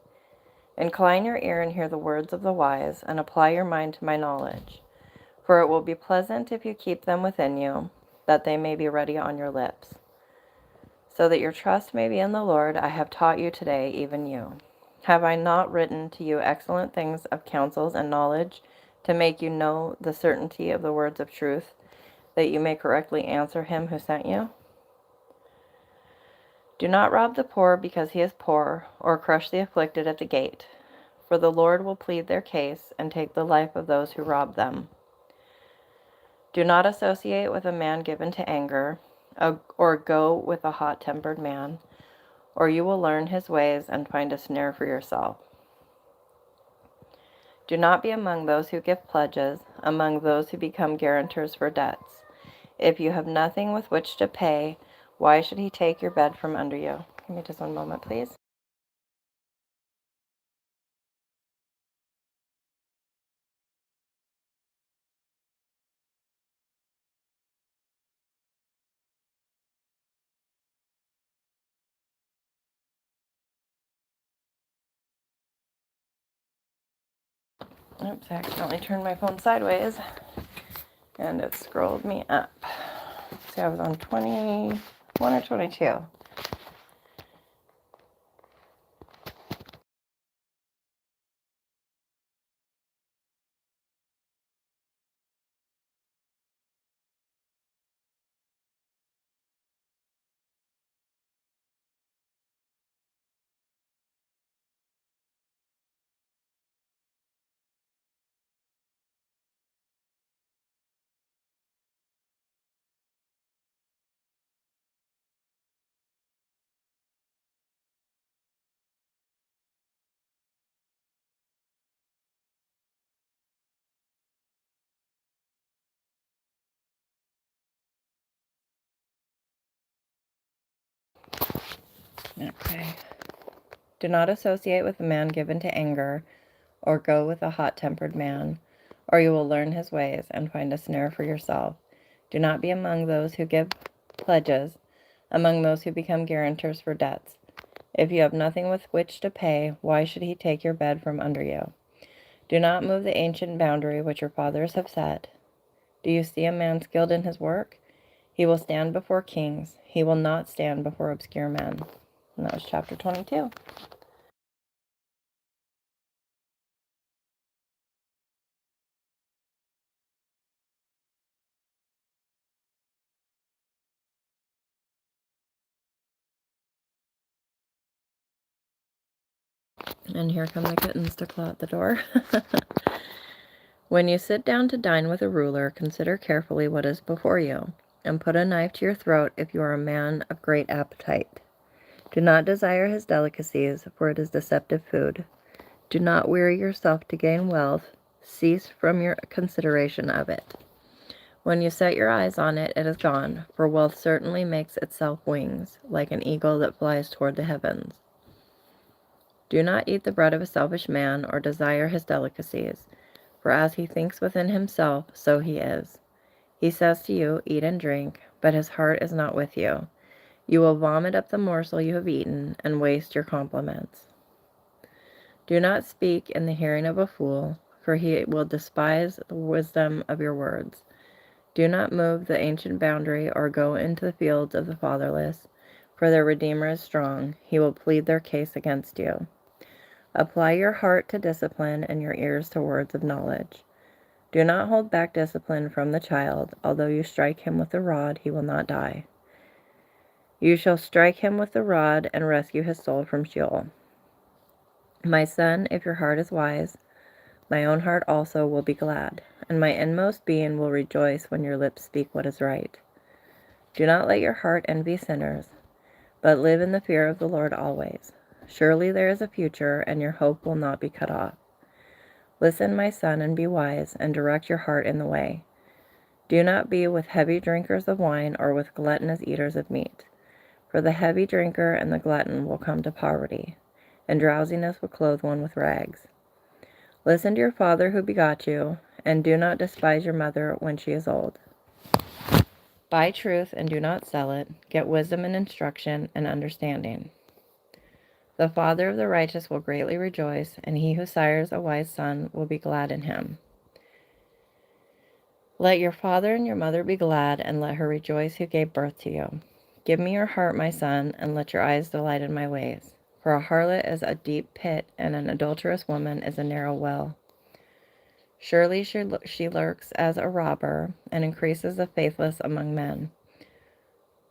Incline your ear and hear the words of the wise, and apply your mind to my knowledge. For it will be pleasant if you keep them within you, that they may be ready on your lips. So that your trust may be in the Lord, I have taught you today, even you. Have I not written to you excellent things of counsels and knowledge, to make you know the certainty of the words of truth, that you may correctly answer him who sent you? Do not rob the poor because he is poor, or crush the afflicted at the gate, for the Lord will plead their case and take the life of those who rob them. Do not associate with a man given to anger, or go with a hot-tempered man, or you will learn his ways and find a snare for yourself. Do not be among those who give pledges, among those who become guarantors for debts. If you have nothing with which to pay, why should he take your bed from under you? Give me just one moment, please. Oops, I accidentally turned my phone sideways, and it scrolled me up. See, I was on 21 or 22. Okay. Do not associate with a man given to anger, or go with a hot-tempered man, or you will learn his ways and find a snare for yourself. Do not be among those who give pledges, among those who become guarantors for debts. If you have nothing with which to pay, why should he take your bed from under you? Do not move the ancient boundary which your fathers have set. Do you see a man skilled in his work? He will stand before kings. He will not stand before obscure men. And that was chapter 22. And here come the kittens to claw at the door. When you sit down to dine with a ruler, consider carefully what is before you, and put a knife to your throat if you are a man of great appetite. Do not desire his delicacies, for it is deceptive food. Do not weary yourself to gain wealth. Cease from your consideration of it. When you set your eyes on it, it is gone, for wealth certainly makes itself wings, like an eagle that flies toward the heavens. Do not eat the bread of a selfish man, or desire his delicacies, for as he thinks within himself, so he is. He says to you, eat and drink, but his heart is not with you. You will vomit up the morsel you have eaten, and waste your compliments. Do not speak in the hearing of a fool, for he will despise the wisdom of your words. Do not move the ancient boundary, or go into the fields of the fatherless, for their Redeemer is strong. He will plead their case against you. Apply your heart to discipline and your ears to words of knowledge. Do not hold back discipline from the child. Although you strike him with the rod, he will not die. You shall strike him with the rod and rescue his soul from Sheol. My son, if your heart is wise, my own heart also will be glad, and my inmost being will rejoice when your lips speak what is right. Do not let your heart envy sinners, but live in the fear of the Lord always. Surely there is a future, and your hope will not be cut off. Listen, my son, and be wise, and direct your heart in the way. Do not be with heavy drinkers of wine, or with gluttonous eaters of meat. For the heavy drinker and the glutton will come to poverty, and drowsiness will clothe one with rags. Listen to your father who begot you, and do not despise your mother when she is old. Buy truth and do not sell it. Get wisdom and instruction and understanding. The father of the righteous will greatly rejoice, and he who sires a wise son will be glad in him. Let your father and your mother be glad, and let her rejoice who gave birth to you. Give me your heart, my son, and let your eyes delight in my ways. For a harlot is a deep pit, and an adulterous woman is a narrow well. Surely she lurks as a robber, and increases the faithless among men.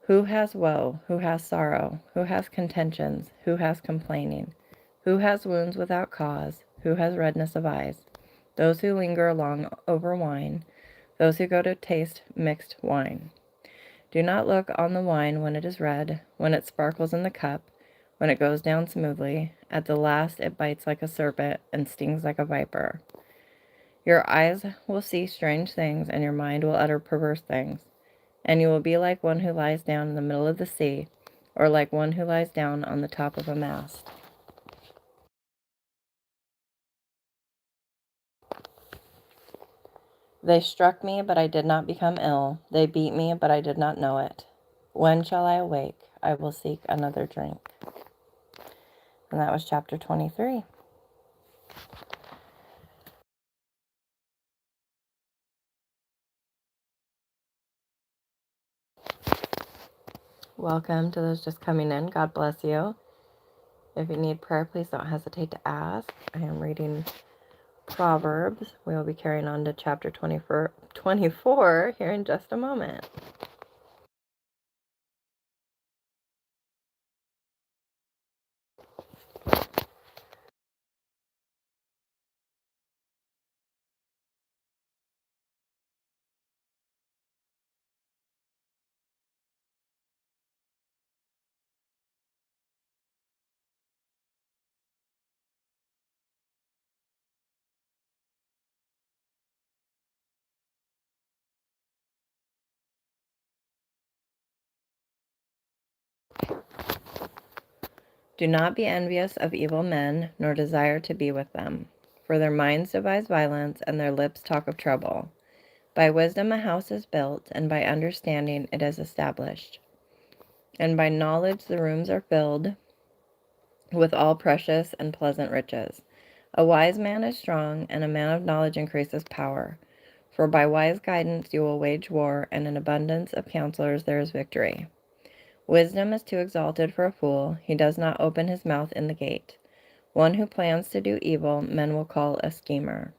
Who has woe? Who has sorrow? Who has contentions? Who has complaining? Who has wounds without cause? Who has redness of eyes? Those who linger long over wine, those who go to taste mixed wine. Do not look on the wine when it is red, when it sparkles in the cup, when it goes down smoothly. At the last it bites like a serpent and stings like a viper. Your eyes will see strange things, and your mind will utter perverse things. And you will be like one who lies down in the middle of the sea, or like one who lies down on the top of a mast. They struck me, but I did not become ill. They beat me, but I did not know it. When shall I awake? I will seek another drink. And that was chapter 23. Welcome to those just coming in. God bless you. If you need prayer, please don't hesitate to ask. I am reading Proverbs. We will be carrying on to chapter 24 here in just a moment. Do not be envious of evil men, nor desire to be with them. For their minds devise violence, and their lips talk of trouble. By wisdom a house is built, and by understanding it is established. And by knowledge the rooms are filled with all precious and pleasant riches. A wise man is strong, and a man of knowledge increases power. For by wise guidance you will wage war, and in abundance of counselors there is victory. Wisdom is too exalted for a fool. He does not open his mouth in the gate. One who plans to do evil, men will call a schemer.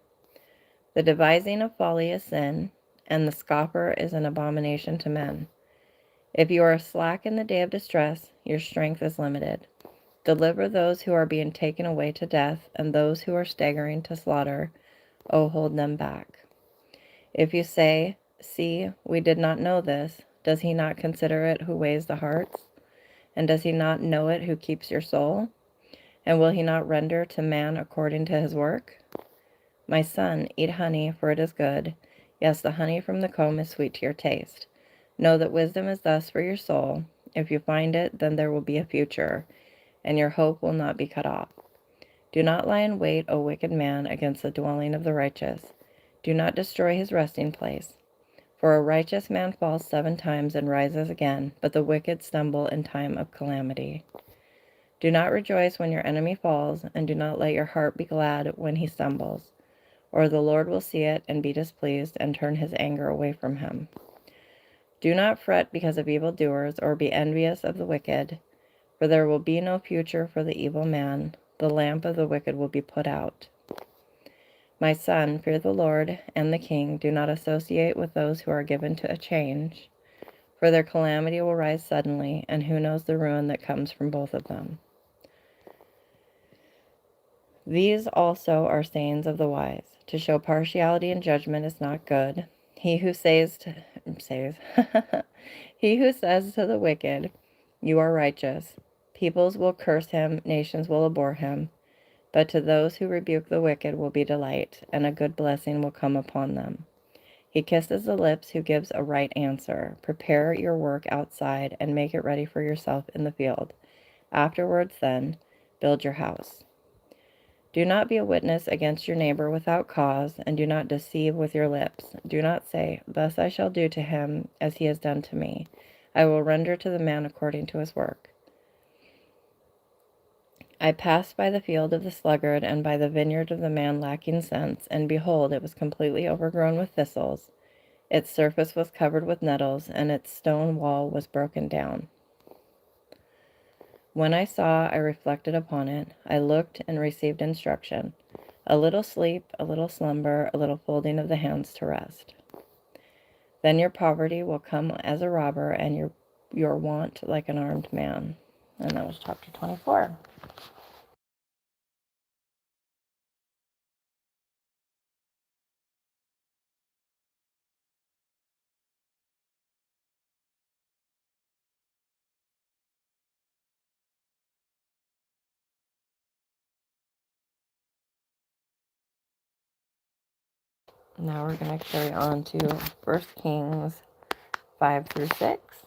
The devising of folly is sin, and the scoffer is an abomination to men. If you are slack in the day of distress, your strength is limited. Deliver those who are being taken away to death, and those who are staggering to slaughter. Oh, hold them back. If you say, see, we did not know this, does he not consider it who weighs the hearts? And does he not know it who keeps your soul? And will he not render to man according to his work? My son, eat honey, for it is good. Yes, the honey from the comb is sweet to your taste. Know that wisdom is thus for your soul. If you find it, then there will be a future, and your hope will not be cut off. Do not lie in wait, O wicked man, against the dwelling of the righteous. Do not destroy his resting place. For a righteous man falls 7 times and rises again, but the wicked stumble in time of calamity. Do not rejoice when your enemy falls, and do not let your heart be glad when he stumbles, or the Lord will see it and be displeased and turn his anger away from him. Do not fret because of evildoers, or be envious of the wicked, for there will be no future for the evil man. The lamp of the wicked will be put out. My son, fear the Lord and the king. Do not associate with those who are given to a change, for their calamity will rise suddenly, and who knows the ruin that comes from both of them. These also are sayings of the wise. To show partiality in judgment is not good. He who says he who says to the wicked, "You are righteous," peoples will curse him, nations will abhor him. But to those who rebuke the wicked will be delight, and a good blessing will come upon them. He kisses the lips who gives a right answer. Prepare your work outside and make it ready for yourself in the field. Afterwards, then, build your house. Do not be a witness against your neighbor without cause, and do not deceive with your lips. Do not say, "Thus I shall do to him as he has done to me. I will render to the man according to his work." I passed by the field of the sluggard and by the vineyard of the man lacking sense, and behold, it was completely overgrown with thistles. Its surface was covered with nettles, and its stone wall was broken down. When I saw, I reflected upon it. I looked and received instruction. A little sleep, a little slumber, a little folding of the hands to rest. Then your poverty will come as a robber, and your want like an armed man. And that was chapter 24. Now we're going to carry on to 1 Kings 5 through 6.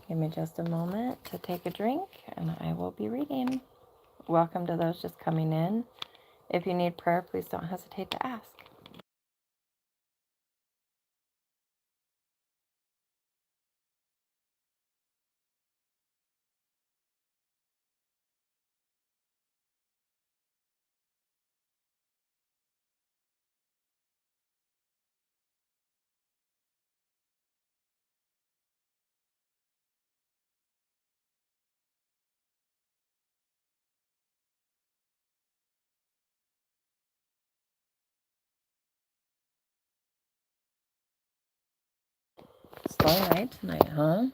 Give me just a moment to take a drink, and I will be reading. Welcome to those just coming in. If you need prayer, please don't hesitate to ask. Slow night tonight, huh?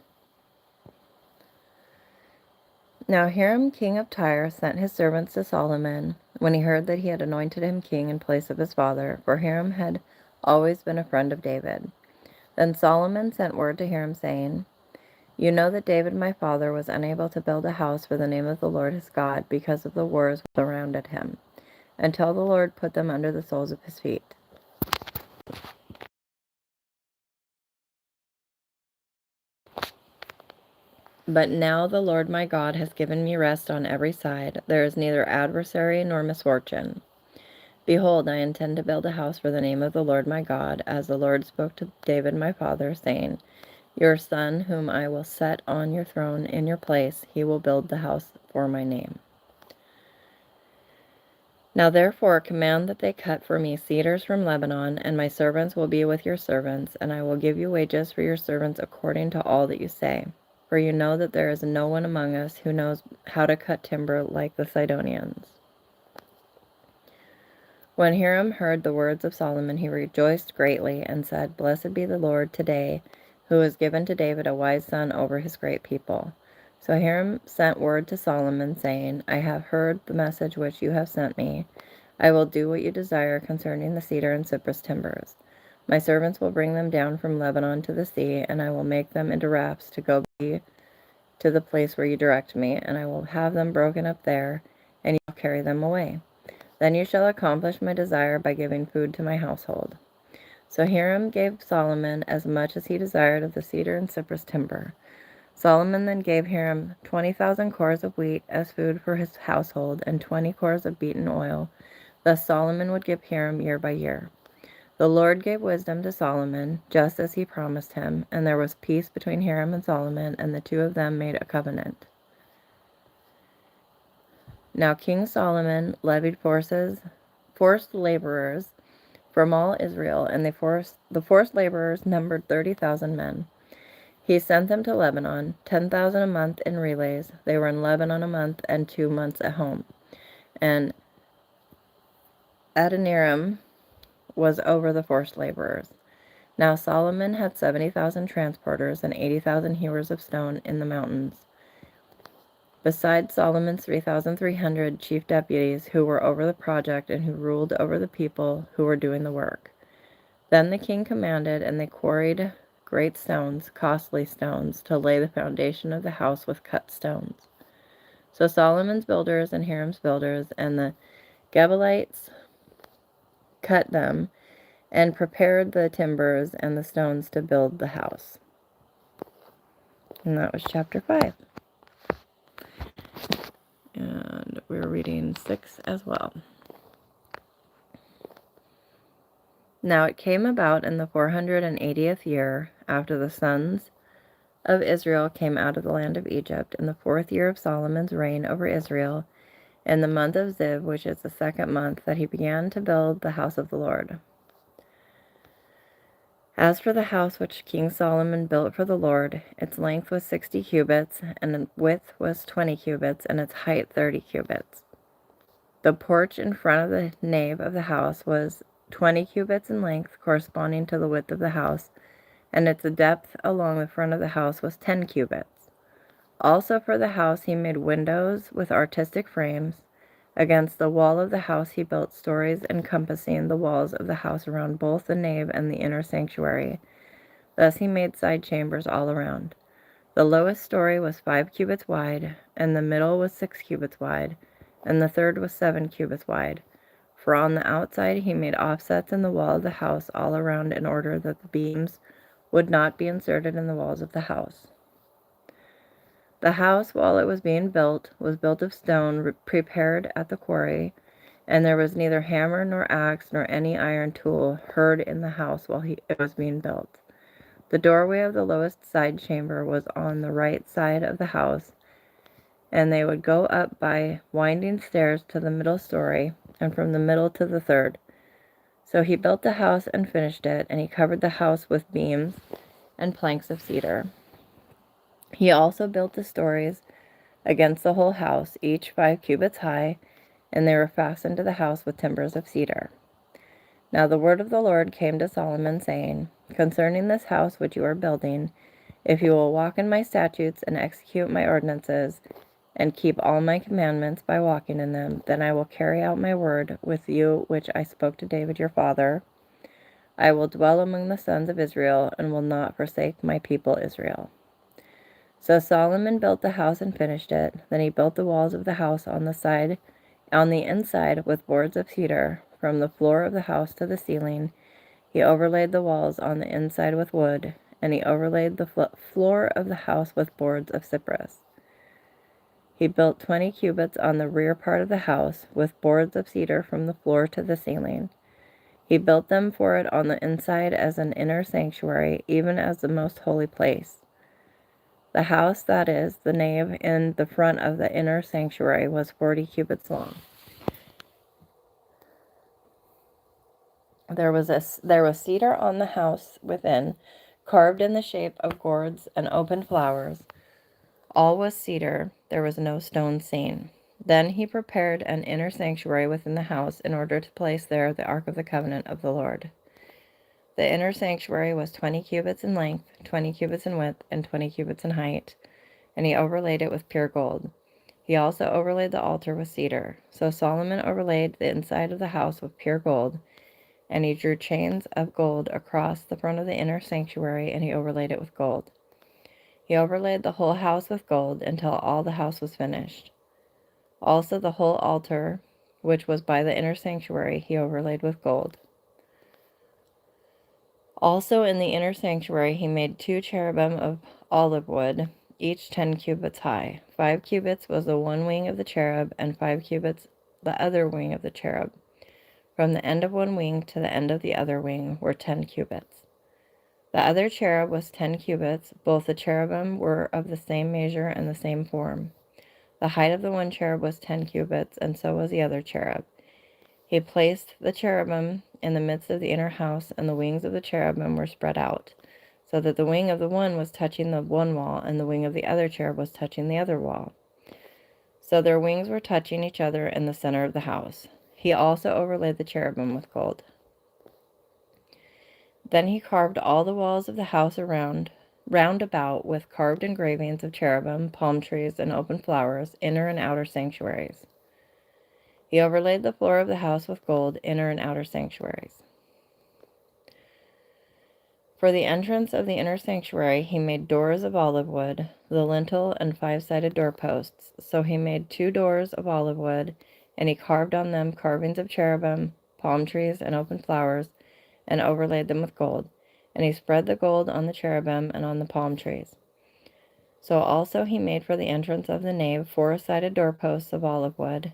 Now Hiram, king of Tyre, sent his servants to Solomon when he heard that he had anointed him king in place of his father, for Hiram had always been a friend of David. Then Solomon sent word to Hiram, saying, "You know that David my father was unable to build a house for the name of the Lord his God because of the wars which surrounded him, until the Lord put them under the soles of his feet. But now the Lord my God has given me rest on every side. There is neither adversary nor misfortune. Behold, I intend to build a house for the name of the Lord my God, as the Lord spoke to David my father, saying, Your son, whom I will set on your throne in your place, he will build the house for my name. Now therefore command that they cut for me cedars from Lebanon, and my servants will be with your servants, and I will give you wages for your servants according to all that you say. For you know that there is no one among us who knows how to cut timber like the Sidonians." When Hiram heard the words of Solomon, he rejoiced greatly, and said, "Blessed be the Lord today, who has given to David a wise son over his great people." So Hiram sent word to Solomon, saying, "I have heard the message which you have sent me. I will do what you desire concerning the cedar and cypress timbers. My servants will bring them down from Lebanon to the sea, and I will make them into rafts to go to the place where you direct me, and I will have them broken up there, and you will carry them away. Then you shall accomplish my desire by giving food to my household. So Hiram gave Solomon as much as he desired of the cedar and cypress timber. Solomon then gave Hiram 20,000 cores of wheat as food for his household, and 20 cores of beaten oil. Thus Solomon would give Hiram year by year. The Lord gave wisdom to Solomon, just as he promised him, and there was peace between Hiram and Solomon, and the two of them made a covenant. Now King Solomon levied forced laborers from all Israel, and the forced laborers numbered 30,000 men. He sent them to Lebanon, 10,000 a month in relays. They were in Lebanon a month and 2 months at home. And Adoniram was over the forced laborers. Now Solomon had 70,000 transporters and 80,000 hewers of stone in the mountains, besides Solomon's 3,300 chief deputies who were over the project and who ruled over the people who were doing the work. Then the king commanded, and they quarried great stones, costly stones, to lay the foundation of the house with cut stones. So Solomon's builders and Hiram's builders and the Gebalites cut them and prepared the timbers and the stones to build the house. And that was chapter 5. And we're reading 6 as well. Now it came about in the 480th year, after the sons of Israel came out of the land of Egypt, in the 4th year of Solomon's reign over Israel, in the month of Ziv, which is the 2nd month, that he began to build the house of the Lord. As for the house which King Solomon built for the Lord, its length was 60 cubits, and its width was 20 cubits, and its height 30 cubits. The porch in front of the nave of the house was 20 cubits in length, corresponding to the width of the house, and its depth along the front of the house was 10 cubits. Also for the house he made windows with artistic frames. Against the wall of the house he built stories encompassing the walls of the house around both the nave and the inner sanctuary. Thus he made side chambers all around. The lowest story was 5 cubits wide, and the middle was 6 cubits wide, and the third was 7 cubits wide. For on the outside he made offsets in the wall of the house all around, in order that the beams would not be inserted in the walls of the house. The house, while it was being built, was built of stone prepared at the quarry, and there was neither hammer nor axe nor any iron tool heard in the house while it was being built. The doorway of the lowest side chamber was on the right side of the house, and they would go up by winding stairs to the middle story, and from the middle to the third. So he built the house and finished it, and he covered the house with beams and planks of cedar. He also built the stories against the whole house, each 5 cubits high, and they were fastened to the house with timbers of cedar. Now the word of the Lord came to Solomon, saying, Concerning this house which you are building, if you will walk in my statutes and execute my ordinances, and keep all my commandments by walking in them, then I will carry out my word with you which I spoke to David your father. I will dwell among the sons of Israel, and will not forsake my people Israel. So Solomon built the house and finished it. Then he built the walls of the house on the inside with boards of cedar, from the floor of the house to the ceiling. He overlaid the walls on the inside with wood, and he overlaid the floor of the house with boards of cypress. He built 20 cubits on the rear part of the house, with boards of cedar from the floor to the ceiling. He built them for it on the inside as an inner sanctuary, even as the most holy place. The house, that is, the nave in the front of the inner sanctuary, was 40 cubits long. There was cedar on the house within, carved in the shape of gourds and open flowers. All was cedar, there was no stone seen. Then he prepared an inner sanctuary within the house in order to place there the ark of the covenant of the Lord. The inner sanctuary was 20 cubits in length, 20 cubits in width, and 20 cubits in height, and he overlaid it with pure gold. He also overlaid the altar with cedar. So Solomon overlaid the inside of the house with pure gold, and he drew chains of gold across the front of the inner sanctuary, and he overlaid it with gold. He overlaid the whole house with gold until all the house was finished. Also the whole altar, which was by the inner sanctuary, he overlaid with gold. Also in the inner sanctuary he made 2 cherubim of olive wood, each 10 cubits high. 5 cubits was the one wing of the cherub, and 5 cubits the other wing of the cherub. From the end of one wing to the end of the other wing were 10 cubits. The other cherub was 10 cubits. Both the cherubim were of the same measure and the same form. The height of the one cherub was 10 cubits, and so was the other cherub. He placed the cherubim in the midst of the inner house, and the wings of the cherubim were spread out, so that the wing of the one was touching the one wall, and the wing of the other cherub was touching the other wall. So their wings were touching each other in the center of the house. He also overlaid the cherubim with gold. Then he carved all the walls of the house round about with carved engravings of cherubim, palm trees, and open flowers, inner and outer sanctuaries. He overlaid the floor of the house with gold, inner and outer sanctuaries. For the entrance of the inner sanctuary, he made doors of olive wood, the lintel, and 5-sided doorposts. So he made 2 doors of olive wood, and he carved on them carvings of cherubim, palm trees, and open flowers, and overlaid them with gold. And he spread the gold on the cherubim and on the palm trees. So also he made for the entrance of the nave 4-sided doorposts of olive wood,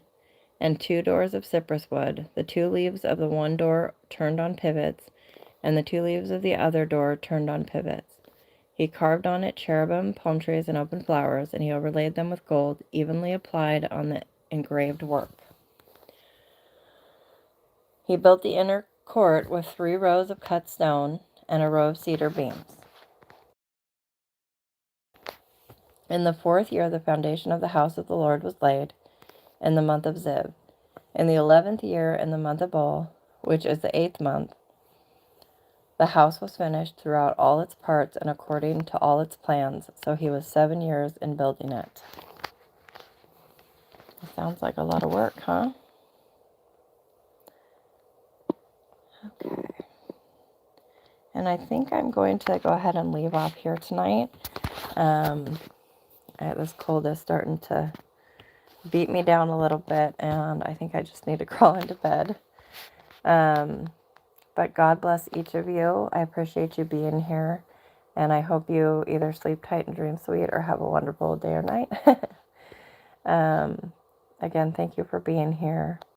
and 2 doors of cypress wood. The 2 leaves of the one door turned on pivots, and the 2 leaves of the other door turned on pivots. He carved on it cherubim, palm trees, and open flowers, and he overlaid them with gold, evenly applied on the engraved work. He built the inner court with 3 rows of cut stone and a row of cedar beams. In the 4th year, the foundation of the house of the Lord was laid, in the month of Ziv. In the 11th year, in the month of Bul, which is the 8th month, the house was finished throughout all its parts and according to all its plans, so he was 7 years in building it. It sounds like a lot of work, huh? Okay. And I think I'm going to go ahead and leave off here tonight. This cold is starting to beat me down a little bit, and I think I just need to crawl into bed. But God bless each of you. I appreciate you being here, and I hope you either sleep tight and dream sweet or have a wonderful day or night. Again, thank you for being here.